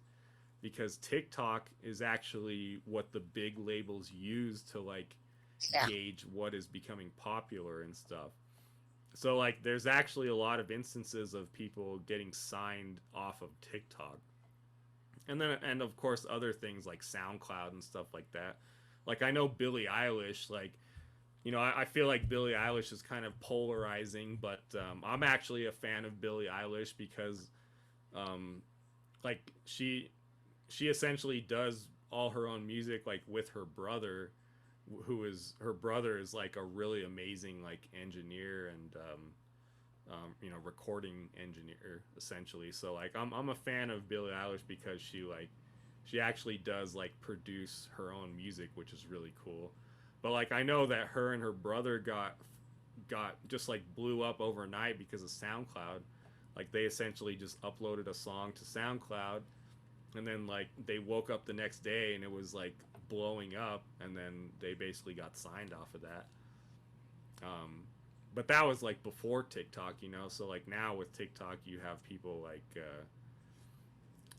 because TikTok is actually what the big labels use to like Yeah, gauge what is becoming popular and stuff. So like there's actually a lot of instances of people getting signed off of TikTok. And of course other things like SoundCloud and stuff like that. Like I know Billie Eilish, like I feel like Billie Eilish is kind of polarizing, but I'm actually a fan of Billie Eilish because um, like she essentially does all her own music like with her brother, who is her brother is like a really amazing like engineer and recording engineer essentially. So like I'm a fan of Billie Eilish because she actually does like produce her own music, which is really cool. But like I know that her and her brother got just like blew up overnight because of SoundCloud. Like they essentially just uploaded a song to SoundCloud, and then like they woke up the next day and it was like blowing up, and then they basically got signed off of that. Um, but that was like before TikTok, So like now with TikTok, you have people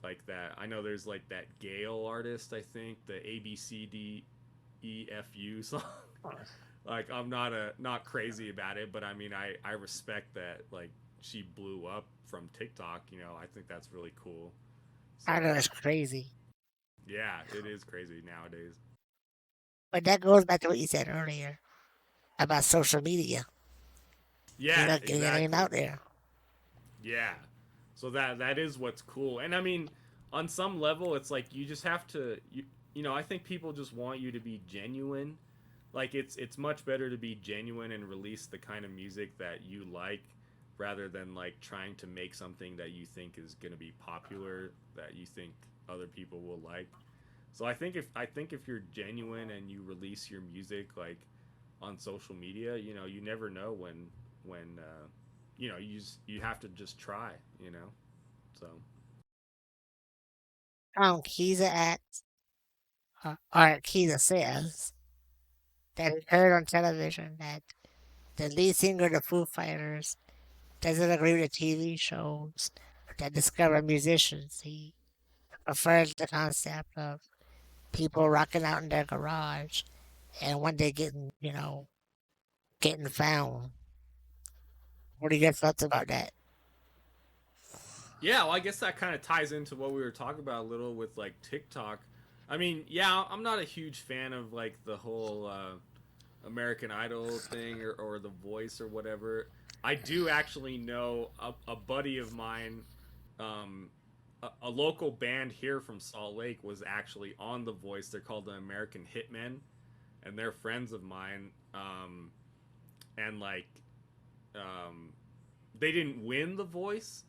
like that. I know there's like that Gale artist. I think the ABCDEFU song. Like I'm not crazy about it, but I mean I respect that like she blew up from TikTok. I think that's really cool. So I know it's crazy, yeah, it is crazy nowadays. but that goes back to what you said earlier about social media. Yeah, Getting your name exactly. out there. Yeah. So that is what's cool. And I mean, on some level it's like you just have to I think people just want you to be genuine. Like it's much better to be genuine and release the kind of music that you like, rather than like trying to make something that you think is going to be popular, that you think other people will like. So I think if you're genuine and you release your music like on social media, you never know when you have to just try, So Kiza acts, or Kiza says that he heard on television that the lead singer of the Foo Fighters doesn't agree with TV shows that discover musicians. He prefers the concept of people rocking out in their garage and one day getting found. What are your thoughts about that? yeah, well, I guess that kind of ties into what we were talking about a little with like TikTok. I mean, yeah, I'm not a huge fan of like the whole American Idol thing, or The Voice or whatever. I do actually know a buddy of mine, um, a local band here from Salt Lake was actually on The Voice. They're called the American Hitmen, and they're friends of mine. And like, um, they didn't win The Voice,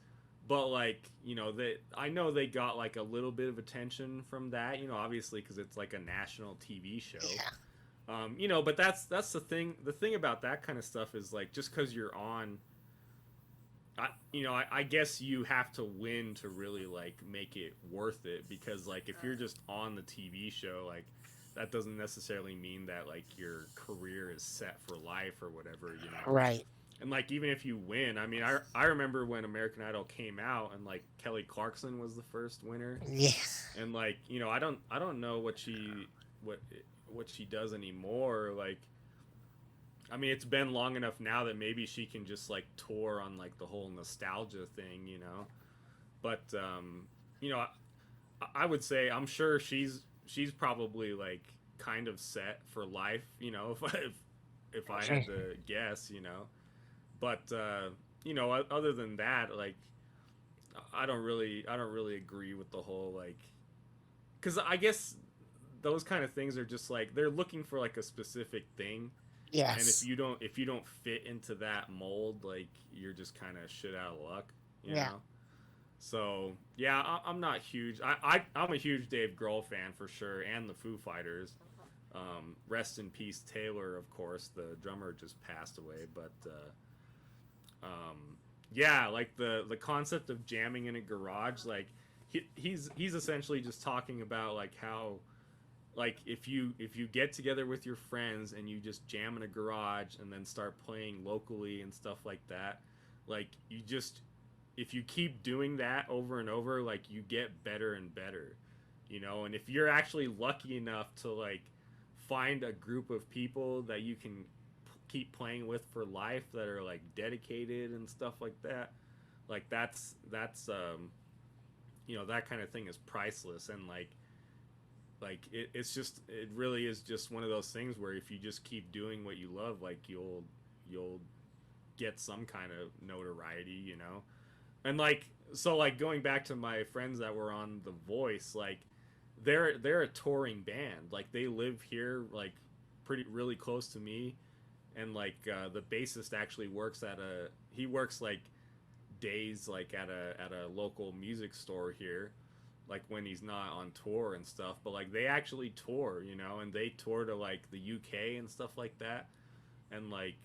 but like, they I know they got like a little bit of attention from that. Obviously because it's like a national TV show. Yeah, But that's the thing. The thing about that kind of stuff is like just because you're on, I guess you have to win to really like make it worth it. Because like if you're just on the TV show, like that doesn't necessarily mean that like your career is set for life or whatever. right. And like even if you win, I mean, I remember when American Idol came out and like Kelly Clarkson was the first winner, Yeah. and like I don't know what what she does anymore. Like I mean, it's been long enough now that maybe she can just like tour on like the whole nostalgia thing, you know. But you know, I would say I'm sure she's probably like kind of set for life, you know, if I had to guess, you know. But you know, other than that, like I don't really agree with the whole like because I guess those kind of things are just like they're looking for like a specific thing, and if Yes. you don't fit into that mold, like you're just kind of shit out of luck, you Yeah. know. So yeah, I'm not huge. I'm a huge Dave Grohl fan for sure, and the Foo Fighters. Rest in peace, Taylor. Of course, the drummer just passed away, but yeah, like the concept of jamming in a garage, like he's essentially just talking about like how like if you get together with your friends and you just jam in a garage and then start playing locally and stuff like that, like you just if you keep doing that over and over, like you get better and better, you know. And if you're actually lucky enough to like find a group of people that you can keep playing with for life that are like dedicated and stuff like that, like that's you know, that kind of thing is priceless. And like it's just it really is just one of those things where if you just keep doing what you love, like you'll get some kind of notoriety, you know. And like so like going back to my friends that were on The Voice, like they're a touring band, like they live here like pretty really close to me. And like the bassist actually works at a he works like days like at a local music store here, like when he's not on tour and stuff. But like they actually tour, you know, and they tour to like the UK and stuff like that. And like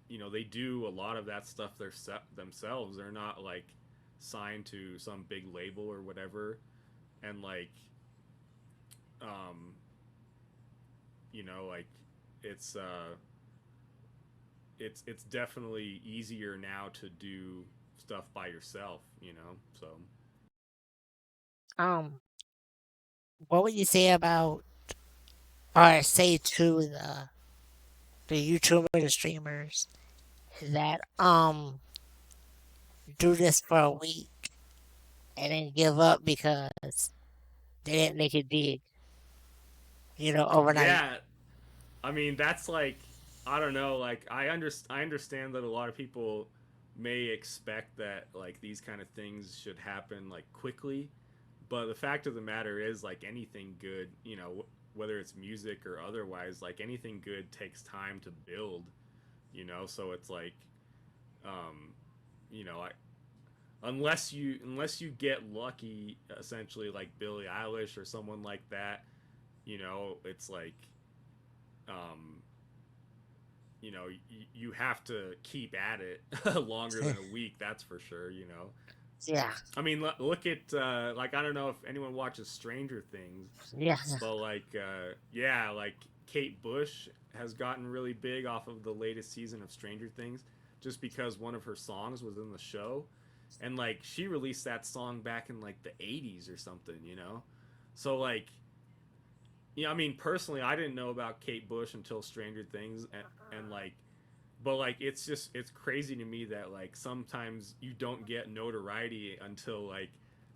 you know, they do a lot of that stuff themselves. They're not like signed to some big label or whatever. And like um you know, like it's it's definitely easier now to do stuff by yourself, you know. So Um, what would you say about, or say to the YouTubers and streamers that do this for a week and then give up because they didn't make it big, overnight? yeah, I mean, that's like I don't know. Like I understand that a lot of people may expect that like these kind of things should happen like quickly, but the fact of the matter is like anything good, you know, whether it's music or otherwise, like anything good takes time to build, you know. So it's like, um, you know, unless you get lucky, essentially like Billie Eilish or someone like that, you know, it's like um, you know, you have to keep at it longer than a week. That's for sure. You know, Yeah, I mean, look at like I don't know if anyone watches Stranger Things, yeah, but like yeah, like Kate Bush has gotten really big off of the latest season of Stranger Things, just because one of her songs was in the show, and like she released that song back in like the '80s or something. You know, so like yeah, I mean personally, I didn't know about Kate Bush until Stranger Things, and like but like it's crazy to me that like sometimes you don't get notoriety until like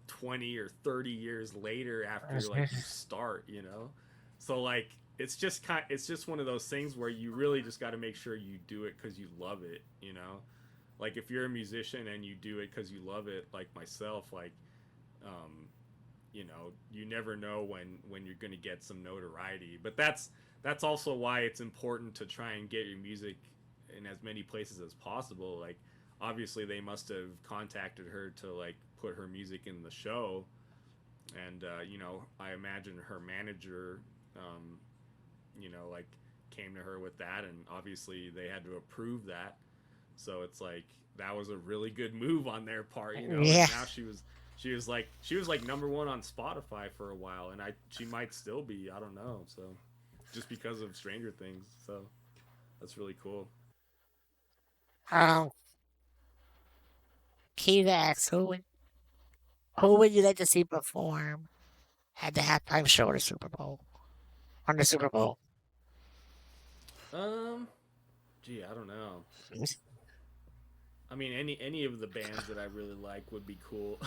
20 or 30 years later after like you start, you know. So like it's just one of those things where you really just got to make sure you do it because you love it, you know. Like if you're a musician and you do it because you love it, like myself, like um you know, you never know when you're going to get some notoriety. But that's also why it's important to try and get your music in as many places as possible. Like obviously they must have contacted her to like put her music in the show, and you know, I imagine her manager um, you know, like came to her with that, and obviously they had to approve that. So it's like that was a really good move on their part, you know. yeah. And now she was like number one on Spotify for a while, and I she might still be. I don't know. So just because of Stranger Things, so that's really cool. Um, Kiva asks, who would you like to see perform at the halftime show of the Super Bowl? On the Super Bowl. Um, Gee, I don't know. I mean, any of the bands that I really like would be cool.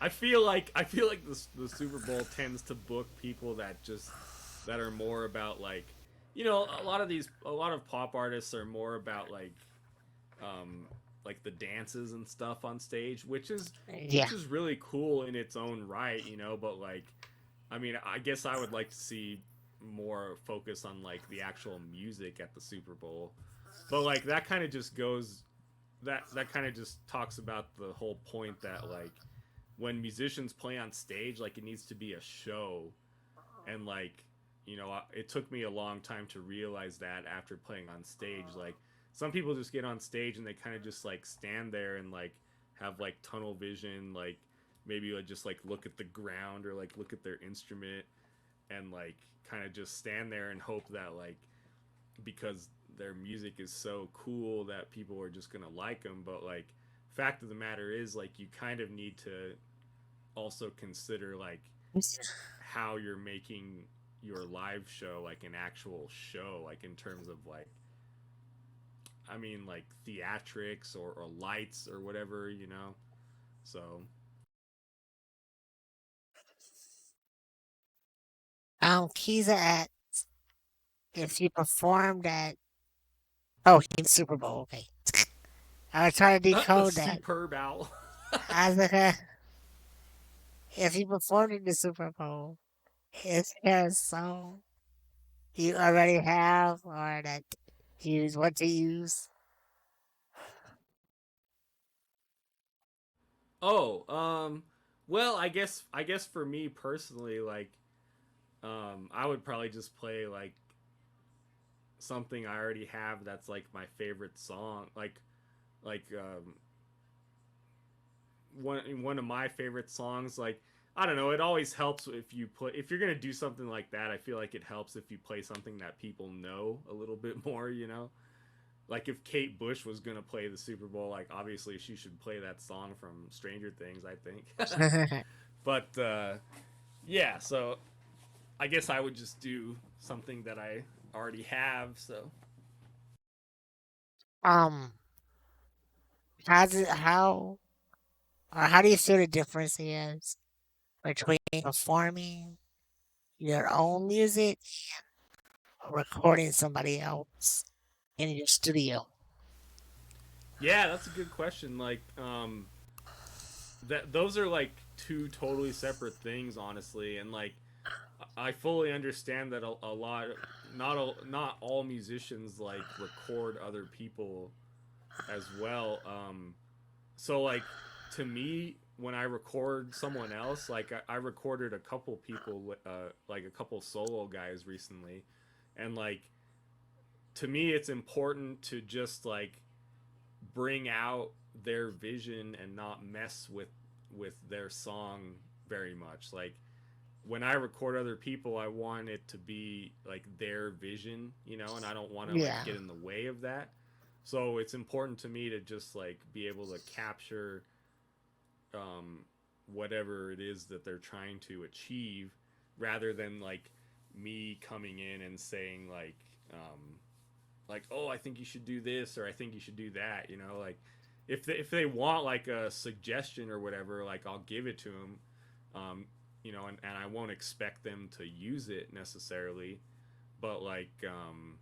I feel like the Super Bowl tends to book people that are more about a lot of pop artists are more about um like the dances and stuff on stage, Yeah. which is really cool in its own right, but like I mean, I guess I would like to see more focus on like the actual music at the Super Bowl. But like that kind of just goes that kind of just talks about the whole point that like when musicians play on stage, like it needs to be a show. And like it took me a long time to realize that after playing on stage. Like some people just get on stage and they kind of just like stand there and like have like tunnel vision, like maybe like just like look at the ground or like look at their instrument and like kind of just stand there and hope that like because their music is so cool that people are just gonna like them. But like fact of the matter is like you kind of need to also consider like how you're making your live show like an actual show, like in terms of like I mean like theatrics or lights or whatever. So Kiza asks if you performed at, oh, in the Super Bowl. Okay. I was trying to the decode that. superb owl. I was like, if you performed in the Super Bowl, is there a song you already have or that you want to use? Oh, well, I guess for me personally, like, I would probably just play like something I already have that's like my favorite song, like one of my favorite songs. Like, I don't know, it always helps if you're gonna do something like that. I feel like it helps if you play something that people know a little bit more. Like if Kate Bush was gonna play the Super Bowl, like obviously she should play that song from Stranger Things, I think. But yeah, so I guess I would just do something that I already have. So um, how do you feel the difference is between performing your own music or recording somebody else in your studio? yeah, that's a good question. Like, that those are like two totally separate things, honestly. And like, I fully understand that a lot, not all musicians like record other people as well. So like to me, when I record someone else, like I recorded a couple people, like a couple solo guys recently, and like to me, it's important to just like bring out their vision and not mess with their song very much. Like when I record other people, I want it to be like their vision, and I don't want to like Yeah. get in the way of that. So it's important to me to just like be able to capture um, whatever it is that they're trying to achieve, rather than like me coming in and saying like, oh, I think you should do this or I think you should do that. Like if they want like a suggestion or whatever, like I'll give it to them. And I won't expect them to use it necessarily, but um,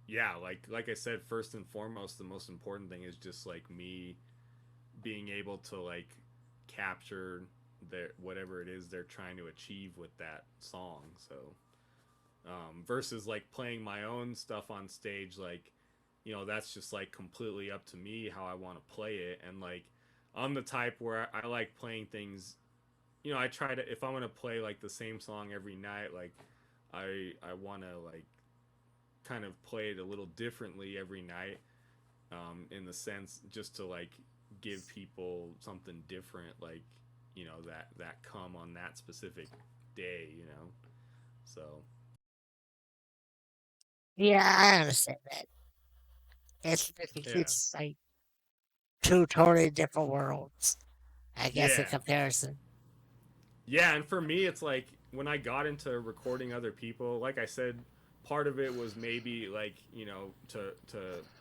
yeah, like I said, first and foremost, the most important thing is just like me being able to like capture their whatever it is they're trying to achieve with that song. So versus like playing my own stuff on stage, like that's just like completely up to me how I want to play it. And like I'm the type where I like playing things. I try to, if I'm gonna play like the same song every night, like I want to like kind of play it a little differently every night, in the sense just to like give people something different, like that come on that specific day. So Yeah, I understand that. Yeah. It's like two totally different worlds, I guess, in Yeah. comparison. Yeah, and for me, it's like when I got into recording other people, like I said, part of it was maybe like to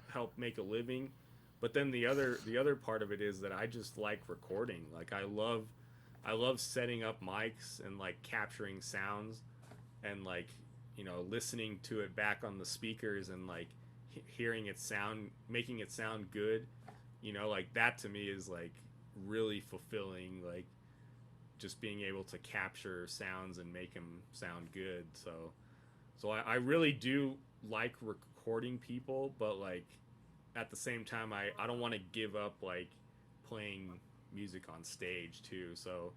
help make a living, but then the other part of it is that I just like recording. Like I love setting up mics and like capturing sounds and like listening to it back on the speakers and like hearing it sound, making it sound good. Like that to me is like really fulfilling. Like just being able to capture sounds and make them sound good. So I really do like recording people, but like at the same time, I don't want to give up like playing music on stage too. So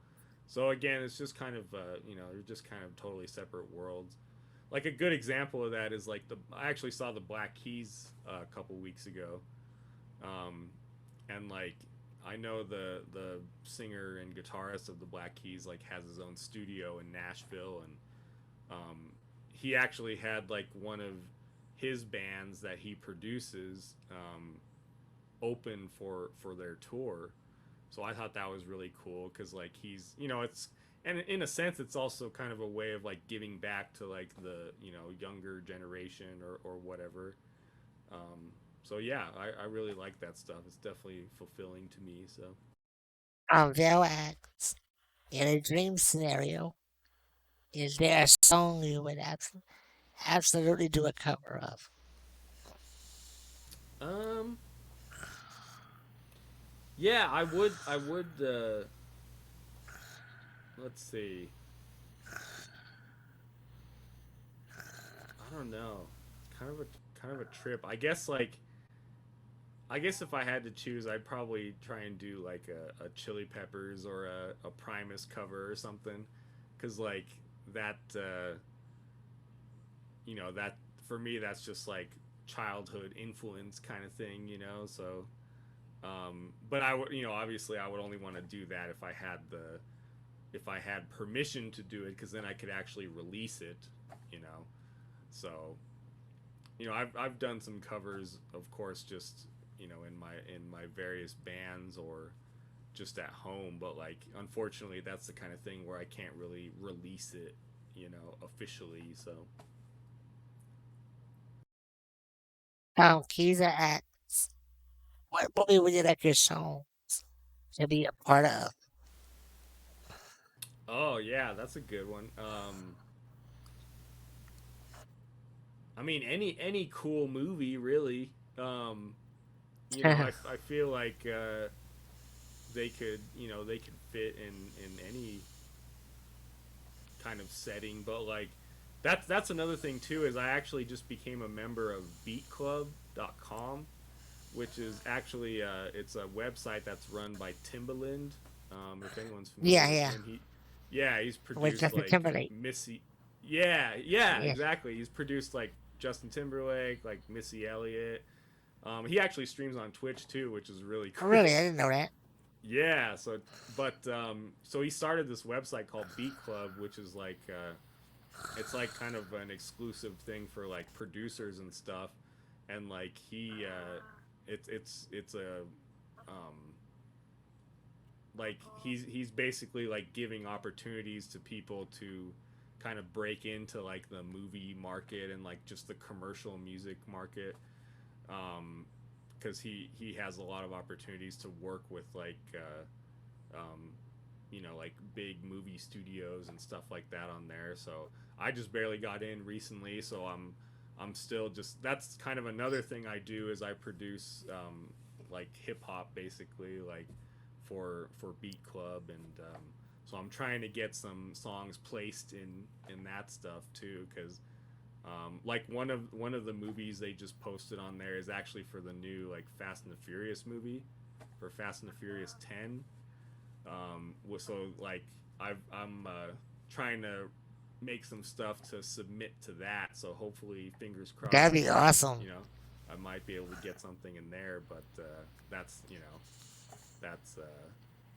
again, it's just kind of they're just kind of totally separate worlds. Like a good example of that is like I actually saw the Black Keys a couple weeks ago, um, and like I know the singer and guitarist of the Black Keys like has his own studio in Nashville, and he actually had like one of his bands that he produces open for their tour. So I thought that was really cool because like he's it's and in a sense it's also kind of a way of like giving back to like the younger generation or whatever. So yeah, I really like that stuff. It's definitely fulfilling to me. So They'll ask, in a dream scenario, is there a song you would absolutely do a cover of? um yeah, I would let's see. I don't know. Kind of a trip. I guess if I had to choose, I'd probably try and do like a Chili Peppers or a Primus cover or something, because like that that for me that's just like childhood influence kind of thing, So, but I would obviously I would only want to do that if I had permission to do it, because then I could actually release it, you know. So I've done some covers, of course, just in my various bands or just at home. But like, unfortunately, that's the kind of thing where I can't really release it, officially. So, Keys are acts. What movie would you like your song to be a part of? oh yeah, that's a good one. I mean, any cool movie really. I feel like they could fit in any kind of setting. But like that's another thing too, is I actually just became a member of beatclub.com, which is actually it's a website that's run by Timbaland. If anyone's familiar Yeah, with yeah. him, he's With produced Justin like Timberlake. Missy. Yeah, Yeah. exactly. He's produced like Justin Timberlake, like Missy Elliott. He actually streams on Twitch too, which is really Oh, really? cool. I didn't know that. Yeah, so he started this website called Beat Club, which is like it's like kind of an exclusive thing for like producers and stuff, and like it's a um, like he's basically like giving opportunities to people to kind of break into like the movie market and like just the commercial music market, because he has a lot of opportunities to work with like like big movie studios and stuff like that on there. So I just barely got in recently, so I'm still just, that's kind of another thing I do, is I produce like hip hop basically, like for Beat Club, and so I'm trying to get some songs placed in that stuff too, because like one of the movies they just posted on there is actually for the new like Fast and the Furious movie, for Fast and the Furious 10. So like I'm trying to make some stuff to submit to that. So hopefully, fingers That'd crossed, be awesome. I might be able to get something in there. But that's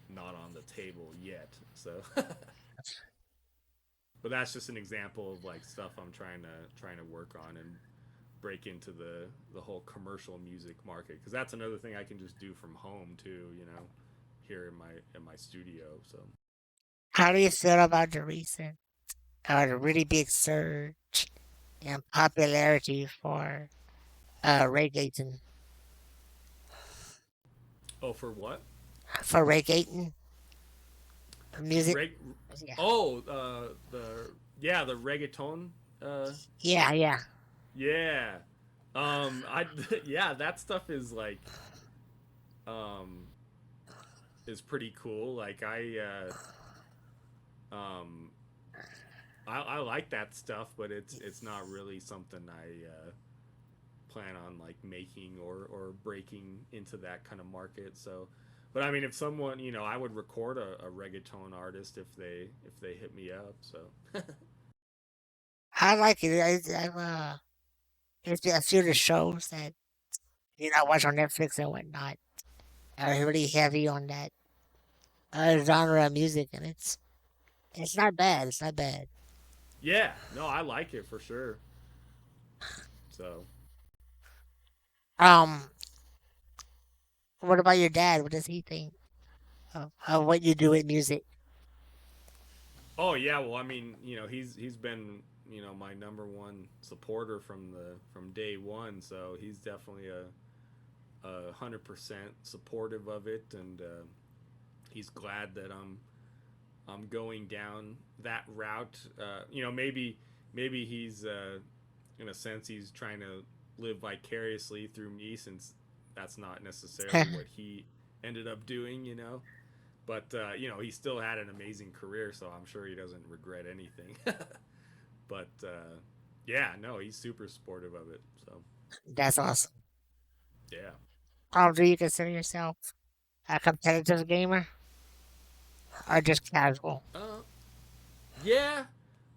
not on the table yet. So, but that's just an example of like stuff I'm trying to work on. And break into the whole commercial music market, because that's another thing I can just do from home too. Here in my studio. So How do you feel about the recent, the really big surge in popularity for reggaeton? oh, for what? For reggaeton music? Reg Yeah, oh the reggaeton. Uh, yeah, yeah. yeah. I yeah, that stuff um is pretty cool. Like um I like that stuff, but it's not really something I plan on like making or breaking into that kind of market. So, but I mean, if someone, I would record a reggaeton artist if they hit me up. So, I like it. It's been a few of the shows that I watch on Netflix and whatnot are really heavy on that genre of music, and it's not bad. It's not bad. yeah, no, I like it for sure. So, Um, what about your dad? What does he think of what you do with music? oh yeah, well, I mean, he's been my number one supporter from day one. So he's definitely a 100% supportive of it, and he's glad that I'm going down that route. Maybe he's in a sense he's trying to live vicariously through me, since that's not necessarily what he ended up doing. But he still had an amazing career, so I'm sure he doesn't regret anything. But yeah, no, he's super supportive of it. So That's awesome. yeah. Do you consider yourself a competitive gamer or just casual? Uh, yeah.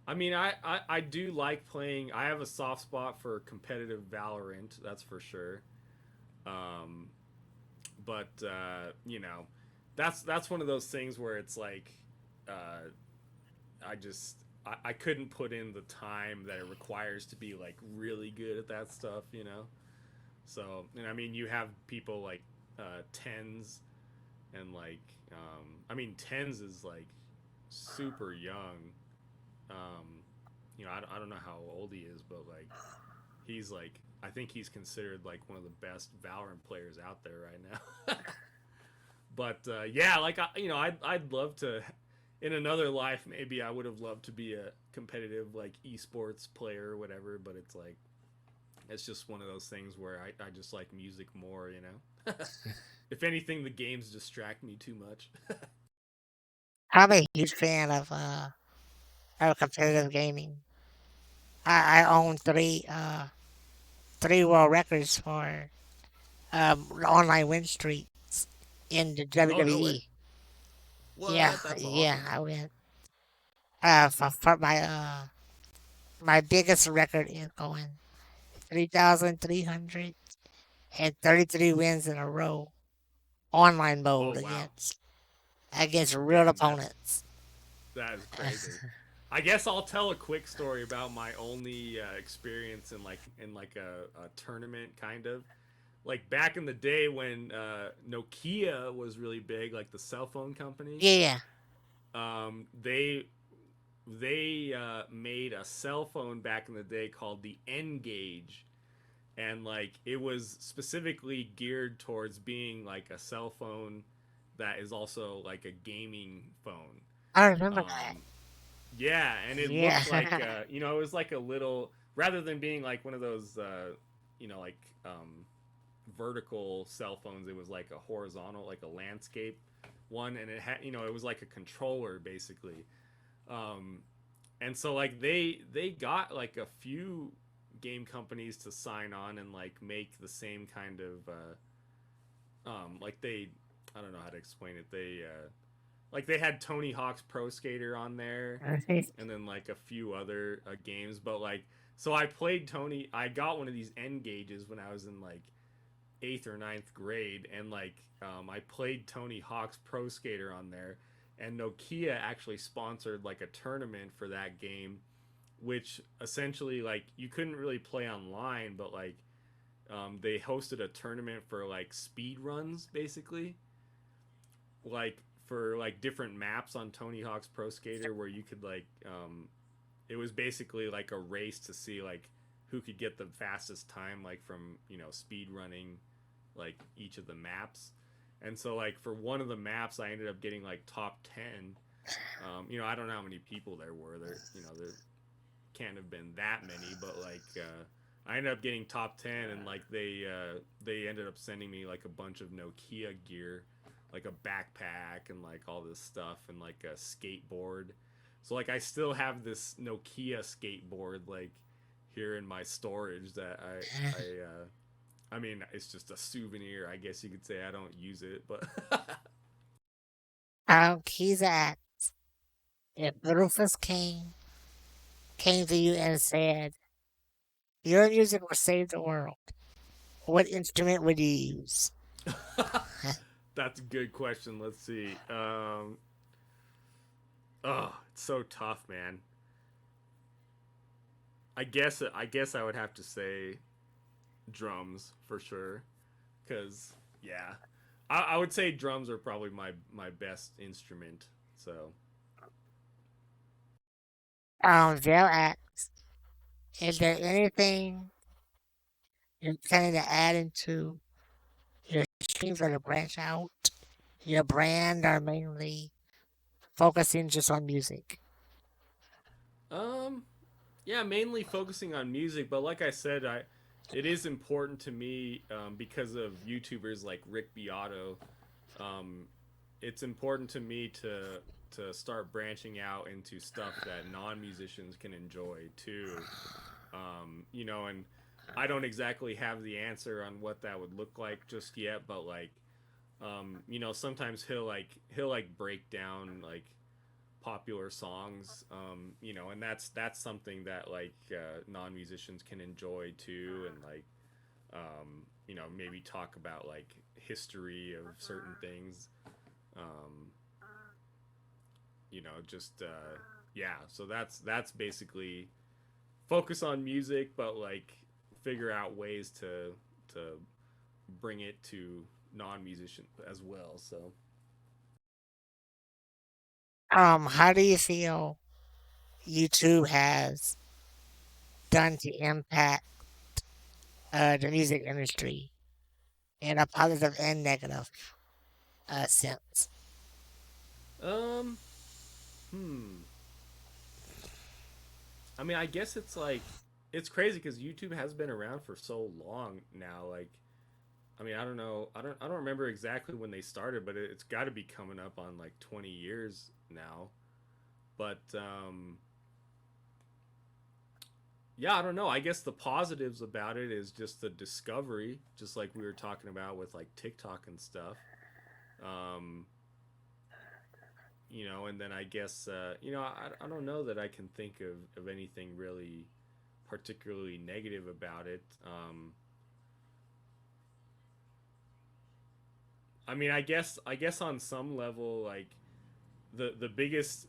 I mean, I do like playing. I have a soft spot for competitive Valorant, that's for sure. Um, but that's one of those things where it's like, uh, I couldn't put in the time that it requires to be like really good at that stuff. So, and I mean, you have people like tens and like, I mean, tens is like super young. Um, I don't know how old he is, but like he's like, I think he's considered like one of the best Valorant players out there right now. But yeah, like I'd love to. In another life, maybe I would have loved to be a competitive like esports player or whatever. But it's like it's just one of those things where I just like music more. If anything, the games distract me too much. I'm a huge fan of competitive gaming. I own three world records for online win streaks in the Oh, no way! WWE. Yeah, What? That's yeah, awesome. I win. For my biggest record is going 3,333 wins in a row, online Oh mode wow, against real dang, opponents. that is crazy. I guess I'll tell a quick story about my only experience in like a tournament kind of. Like back in the day when Nokia was really big, like the cell phone company. Yeah, They made a cell phone back in the day called the N Gauge, and like it was specifically geared towards being like a cell phone that is also like a gaming phone. I remember that. Um, yeah, and it Yeah, looked like it was like a little, rather than being like one of those like vertical cell phones, it was like a horizontal, like a landscape one, and it had it was like a controller basically. Um, and so like they got like a few game companies to sign on and like make the same kind of like they, I don't know how to explain it, they like they had Tony Hawk's Pro Skater on there, and then like a few other games. But like, so I got one of these N gauges when I was in like eighth or ninth grade, and like I played Tony Hawk's Pro Skater on there, and Nokia actually sponsored like a tournament for that game which essentially like you couldn't really play online, but like they hosted a tournament for like speed runs basically, like for like different maps on Tony Hawk's Pro Skater where you could like it was basically like a race to see like who could get the fastest time like from speed running like each of the maps. And so like for one of the maps I ended up getting like top 10. I don't know how many people there were there. There can't have been that many, but like I ended up getting top 10, and like they ended up sending me like a bunch of Nokia gear, like a backpack and like all this stuff and like a skateboard. So like I still have this Nokia skateboard like here in my storage that I mean it's just a souvenir, I guess you could say. I don't use it, but He's at if Rufus came to you and said, "Your music will save the world," what instrument would you use? that's a good question. Let's see. Oh, it's so tough, man. I guess I would have to say drums for sure, because yeah, I would say drums are probably my best instrument. So They'll ask, is there anything you're planning to add into your streams or to branch out your brand, or mainly focusing just on music? um yeah, mainly focusing on music, but like I said, I it is important to me because of YouTubers like Rick Beato. Um, it's important to me to start branching out into stuff that non musicians can enjoy too. And I don't exactly have the answer on what that would look like just yet, but like, sometimes he'll like break down like popular songs, and that's something that like non musicians can enjoy too, and like, maybe talk about like history of certain things, um, just yeah. So that's basically focus on music, but like figure out ways to bring it to non-musicians as well. So How do you feel YouTube has done to impact the music industry in a positive and negative sense? um hmm I mean, I guess it's like it's crazy because YouTube has been around for so long now. Like, I mean, I don't know, I don't remember exactly when they started, but it's got to be coming up on like 20 years now. But yeah, I don't know. I guess the positives about it is just the discovery, just like we were talking about with like TikTok and stuff. Um, and then I guess I don't know that I can think of anything really particularly negative about it. I mean, I guess on some level, like the biggest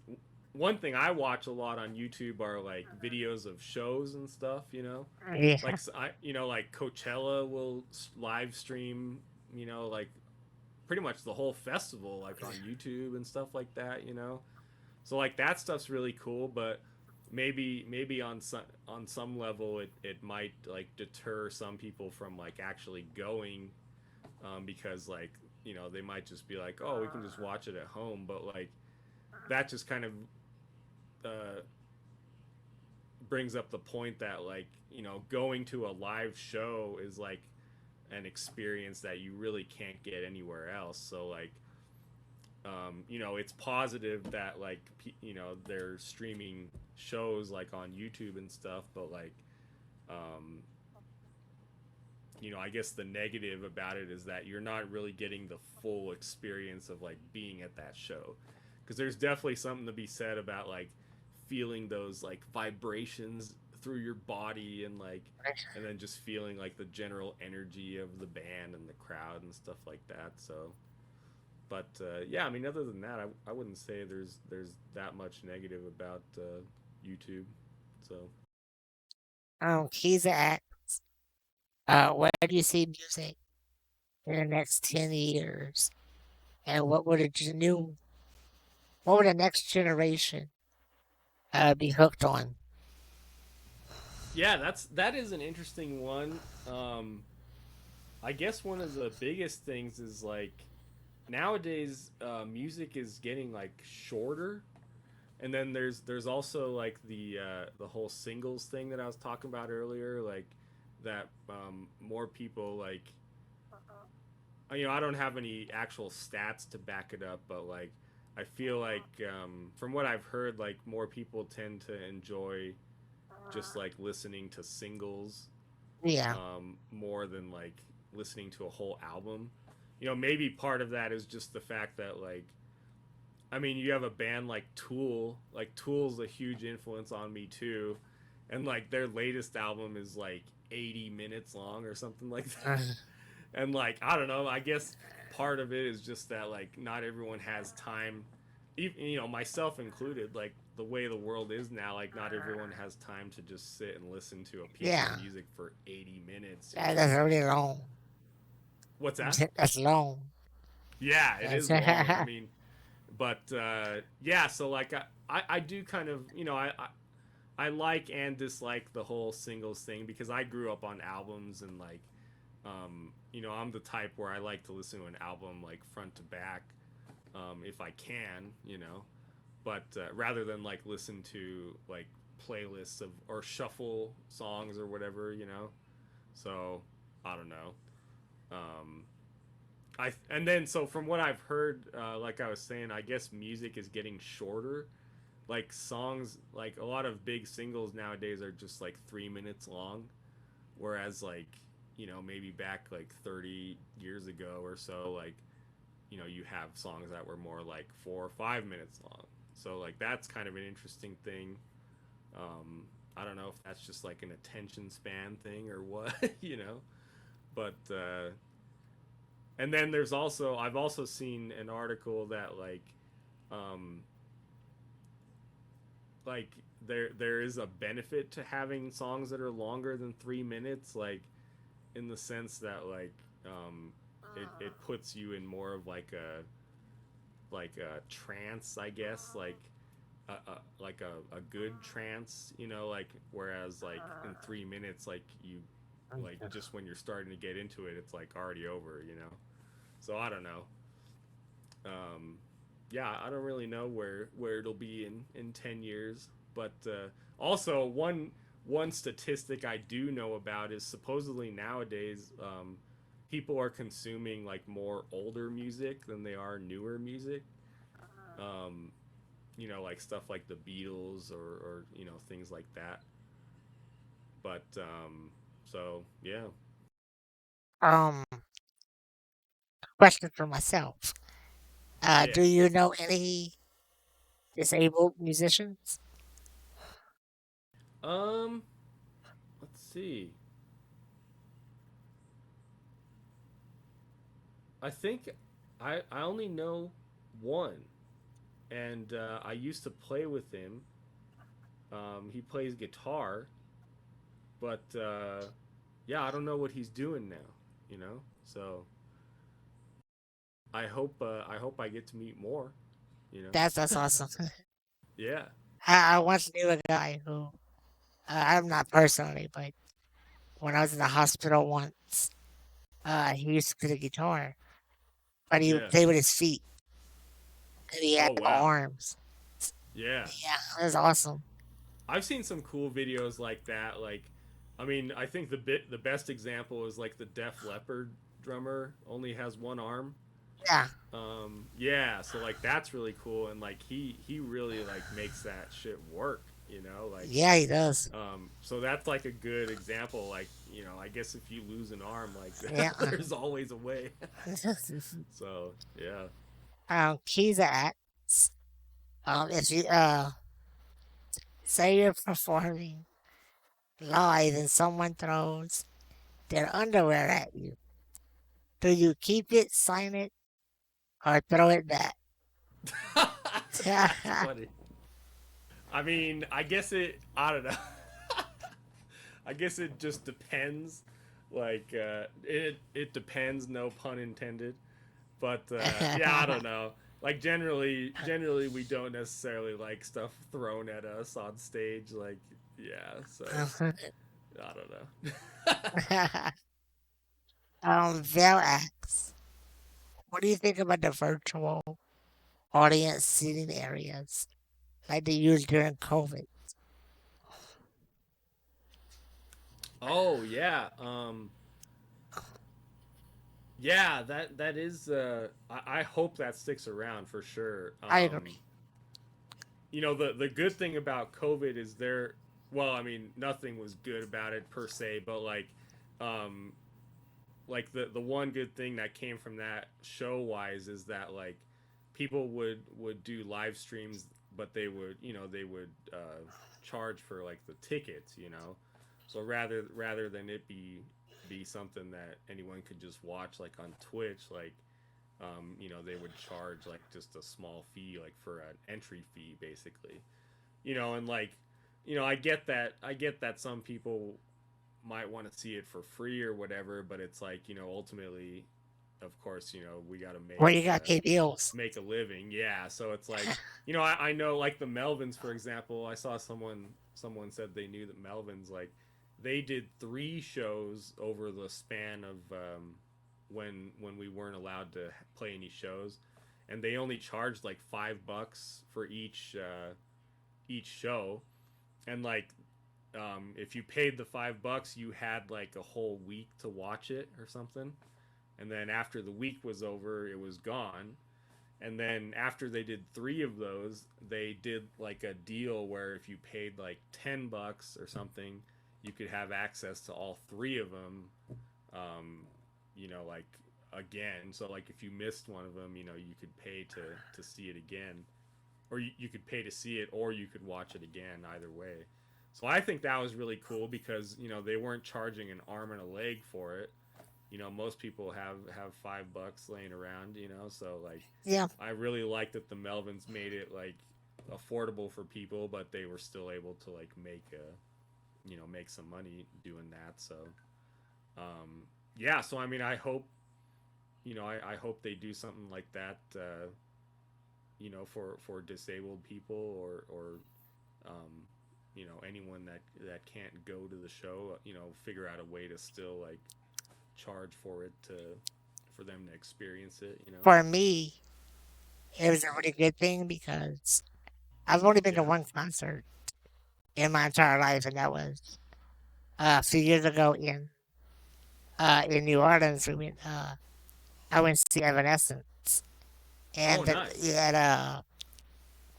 one thing I watch a lot on YouTube are like videos of shows and stuff. Yeah. Like like Coachella will live stream. Like pretty much the whole festival, like on YouTube and stuff like that. So like that stuff's really cool, but maybe on some level it might like deter some people from like actually going, because like they might just be like, oh, we can just watch it at home, but like that just kind of uh, brings up the point that like going to a live show is like an experience that you really can't get anywhere else. So like it's positive that like they're streaming shows like on YouTube and stuff, but like um, I guess the negative about it is that you're not really getting the full experience of like being at that show, because there's definitely something to be said about like feeling those like vibrations through your body, and then just feeling like the general energy of the band and the crowd and stuff like that. So but yeah, I mean, other than that, I wouldn't say there's that much negative about YouTube. So Keys of X. Where do you see music in the next 10 years? And what would the next generation be hooked on? yeah, that is an interesting one. I guess one of the biggest things is like nowadays music is getting like shorter, and then there's also like the whole singles thing that I was talking about earlier, like that more people like I don't have any actual stats to back it up, but like I feel like from what I've heard, like more people tend to enjoy just like listening to singles Yeah. more than like listening to a whole album. Maybe part of that is just the fact that like you have a band like Tool. Like Tool's a huge influence on me too, and like their latest album is like 80 minutes long or something like Uh, that. And like I don't know, I guess part of it is just that like not everyone has time, even myself included. Like the way the world is now, like not everyone has time to just sit and listen to a piece of yeah. music for 80 minutes. That's really long. What's that? That's long. Yeah, it That's is long. But yeah, so like I do kind of I like and dislike the whole singles thing because I grew up on albums and like I'm the type where I like to listen to an album like front to back if I can, but rather than like listen to like playlists of or shuffle songs or whatever, So I don't know. Um, and then so from what I've heard, like I was saying, I guess music is getting shorter. Like songs, like a lot of big singles nowadays are just like 3 minutes long, whereas like maybe back like 30 years ago or so, like you have songs that were more like 4 or 5 minutes long. So like that's kind of an interesting thing. I don't know if that's just like an attention span thing or what, But and then there's also I've also seen an article that um, like there is a benefit to having songs that are longer than 3 minutes, like in the sense that like it puts you in more of like a trance, I guess, like a good trance, like whereas like in 3 minutes, like you like just when you're starting to get into it, it's like already over. So I don't know. Um, yeah, I don't really know where it'll be in 10 years, but also one statistic I do know about is supposedly nowadays people are consuming like more older music than they are newer music. Um, like stuff like the Beatles or things like that. But so yeah, um question for myself. yeah. Do you know any disabled musicians? Um, let's see. I think I only know one, and I used to play with him. He plays guitar, but yeah, I don't know what he's doing now. So I hope I get to meet more. You That's know. awesome. Yeah. I once knew a guy who I'm not personally, but when I was in the hospital once, he used to play the guitar, but he would Yeah. play with his feet and he had Oh no wow. arms. Yeah. Yeah, it was awesome. I've seen some cool videos like that. Like, I think the best example is like the Def Leppard drummer only has one arm. Yeah, Yeah, so like that's really cool, and like he really like makes that shit work. Like yeah, he does. so that's like a good example. Like I guess if you lose an arm, like Yeah. there's always a way. So yeah, Keys are acts. If you say you're performing live and someone throws their underwear at you, do you keep it, sign it, or throw it back? that's funny. I guess it. I don't know. I guess it just depends. Like it depends. No pun intended. But yeah, I don't know. Like generally we don't necessarily like stuff thrown at us on stage. Like yeah, so I don't know. Val asks, what do you think about the virtual audience seating areas like they used during COVID? Oh yeah, yeah. That is. I hope that sticks around for sure. I agree. The good thing about COVID is there. Well, I mean, nothing was good about it per se, but um, like the one good thing that came from that show wise is that like people would do live streams, but they would charge for like the tickets, so rather than it be something that anyone could just watch like on Twitch, like they would charge like just a small fee, like for an entry fee basically, and like I get that some people might want to see it for free or whatever, but it's like ultimately, of course, we got to Well, you got to pay bills. make a living. Yeah, so it's like I know like the Melvins, for example. I saw someone said they knew that Melvins, like, they did 3 shows over the span of when we weren't allowed to play any shows, and they only charged like $5 for each show, and like if you paid the $5, you had like a whole week to watch it or something. And then after the week was over, it was gone. And then after they did 3 of those, they did like a deal where if you paid like $10 or something, you could have access to all 3 of them. Like again. So like if you missed one of them, you could pay to see it again, or you could pay to see it, or you could watch it again. Either way. So I think that was really cool because they weren't charging an arm and a leg for it. Most people have $5 laying around. So like Yeah. I really like that the Melvins made it like affordable for people, but they were still able to like make some money doing that. So yeah, so I mean I hope I hope they do something like that. For disabled people, or anyone that can't go to the show, figure out a way to still like charge for it for them to experience it. For me, it was a really good thing because I've only been to Yeah. one concert in my entire life, and that was a few years ago in New Orleans. I went to see Evanescence, Oh, and nice.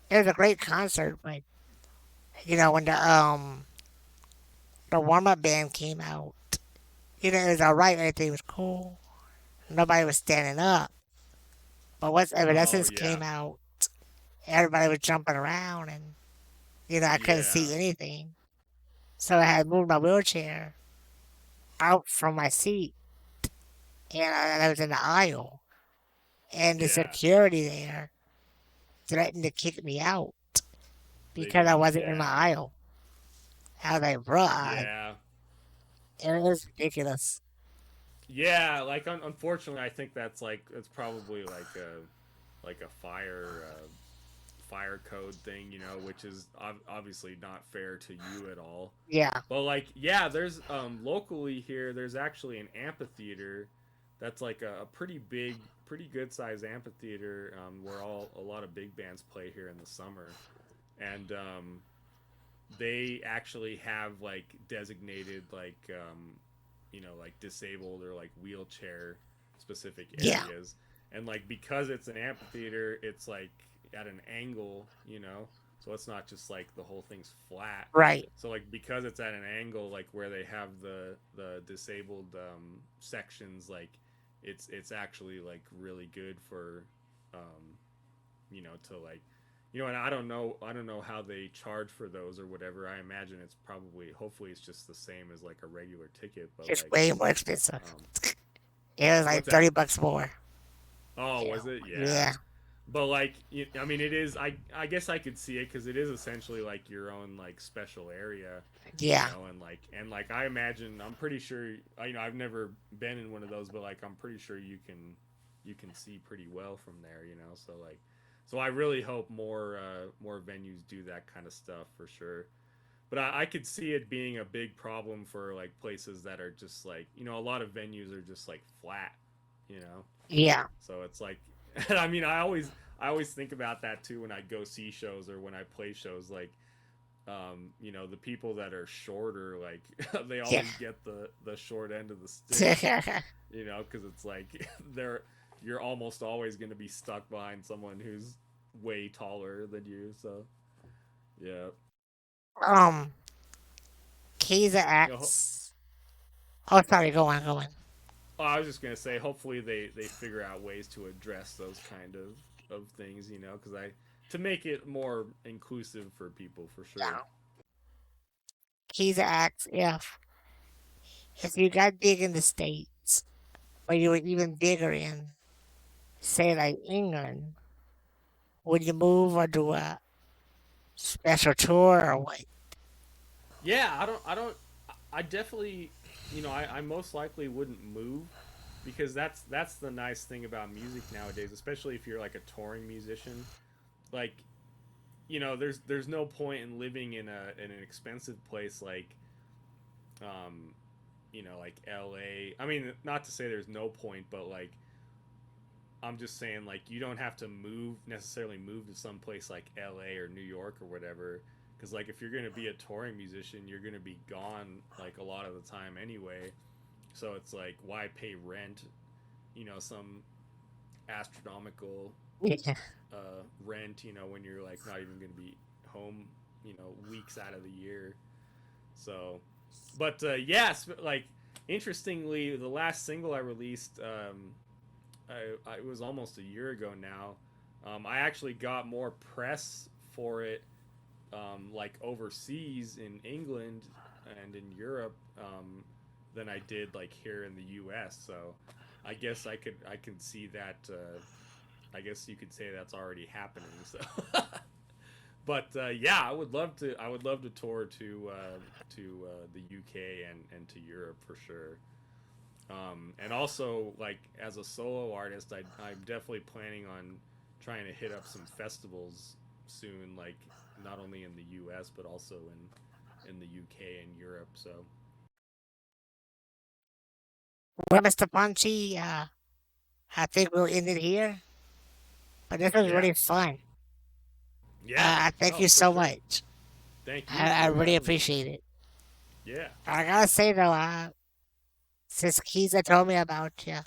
it was a great concert. But when the warm up band came out, it was all right. Everything was cool. Nobody was standing up. But once Oh, Evanescence yeah. came out, everybody was jumping around, and I couldn't Yeah. see anything. So I had moved my wheelchair out from my seat, and I was in the aisle, and the Yeah. security there threatened to kick me out They because I did. wasn't in my Yeah. aisle. I was like, bruh, Yeah. and it was ridiculous. Yeah. Like unfortunately, I think that's probably like a fire code thing, which is obviously not fair to you at all. Yeah, But like, yeah, there's locally here, there's actually an amphitheater that's like a pretty good sized amphitheater, where a lot of big bands play here in the summer, and they actually have like designated like like disabled or like wheelchair specific yeah, areas, and like because it's an amphitheater, it's like at an angle. So it's not just like the whole thing's flat. right. So like because it's at an angle, like where they have the disabled sections, like it's actually like really good for to like and I don't know how they charge for those or whatever. I imagine it's probably, hopefully it's just the same as like a regular ticket, but It's like way more expensive. um It was like what's that? $30 more. Oh, Yeah, was it? Yeah. yeah, But like, I mean, it is. I guess I could see it because it is essentially like your own like special area, Yeah, and like I imagine. I'm pretty sure. I've never been in one of those, but like I'm pretty sure you can see pretty well from there. So like, so I really hope more venues do that kind of stuff for sure. But I could see it being a big problem for like places that are just like a lot of venues are just like flat, you know. yeah. So it's like, and I mean, I always think about that too when I go see shows or when I play shows. Like, the people that are shorter, like they Yeah. always get the short end of the stick, because it's like they're you're almost always going to be stuck behind someone who's way taller than you. So yeah, um, keys are you know, acts. Oh, sorry. Go on. Go on. I was just gonna say, hopefully they figure out ways to address those kind of things, because I to make it more inclusive for people for sure. Yeah. Keys are acts. If you got big in the states, or you were even bigger in, say, like England, would you move or do a special tour or what? Yeah, I definitely, I most likely wouldn't move because that's the nice thing about music nowadays, especially if you're like a touring musician. Like, there's no point in living in an expensive place like um like LA. I mean, not to say there's no point, but like I'm just saying, like, you don't have to necessarily move to some place like LA or New York or whatever, because like if you're going to be a touring musician, you're going to be gone like a lot of the time anyway. So it's like, why pay rent, some astronomical Yeah. rent, when you're like not even going to be home, weeks out of the year. So, but yes, like interestingly, the last single I released, it was almost a year ago now. I actually got more press for it, like overseas in England and in Europe, than I did like here in the U.S. So, I guess I can see that. I guess you could say that's already happening. So, but yeah, I would love to tour to the UK and to Europe for sure. And also, like as a solo artist, I'm definitely planning on trying to hit up some festivals soon, like not only in the U.S. but also in the UK and Europe. So Well, Mr. Punchy, I think we'll end it here. But this was yeah, really fun. yeah, I thank no, you for so sure. much. Thank you I for really having me. appreciate it. Yeah. I gotta say though, since Keeza told me about you,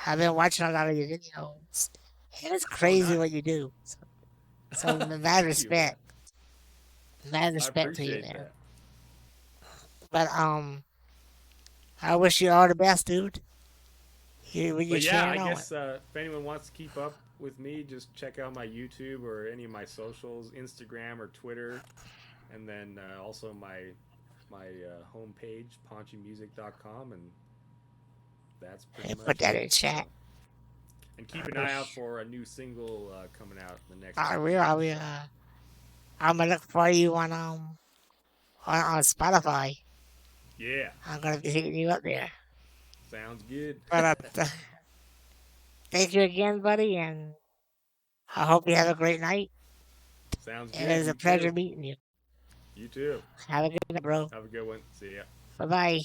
I've been watching a lot of your videos. And it's Oh, crazy what nice. you do. So mad Thank you, man. respect. Mad I respect to you appreciate there. that. But I wish you all the best, dude. You when you're But yeah, cheering I on. guess if anyone wants to keep up with me, just check out my YouTube or any of my socials, Instagram or Twitter, and then also my homepage, paunchymusic.com, and that's pretty And put much that it. in So, chat. and keep an eye out for a new single coming out in the next I few will. I weeks. will. So, I'm gonna look for you on Spotify. yeah, I'm gonna be hitting you up there. sounds good. But thank you again, buddy, and I hope you have a great night. Sounds And good. it was You a pleasure too. meeting you. You too. Have a good night, bro. Have a good one. See ya. Bye bye.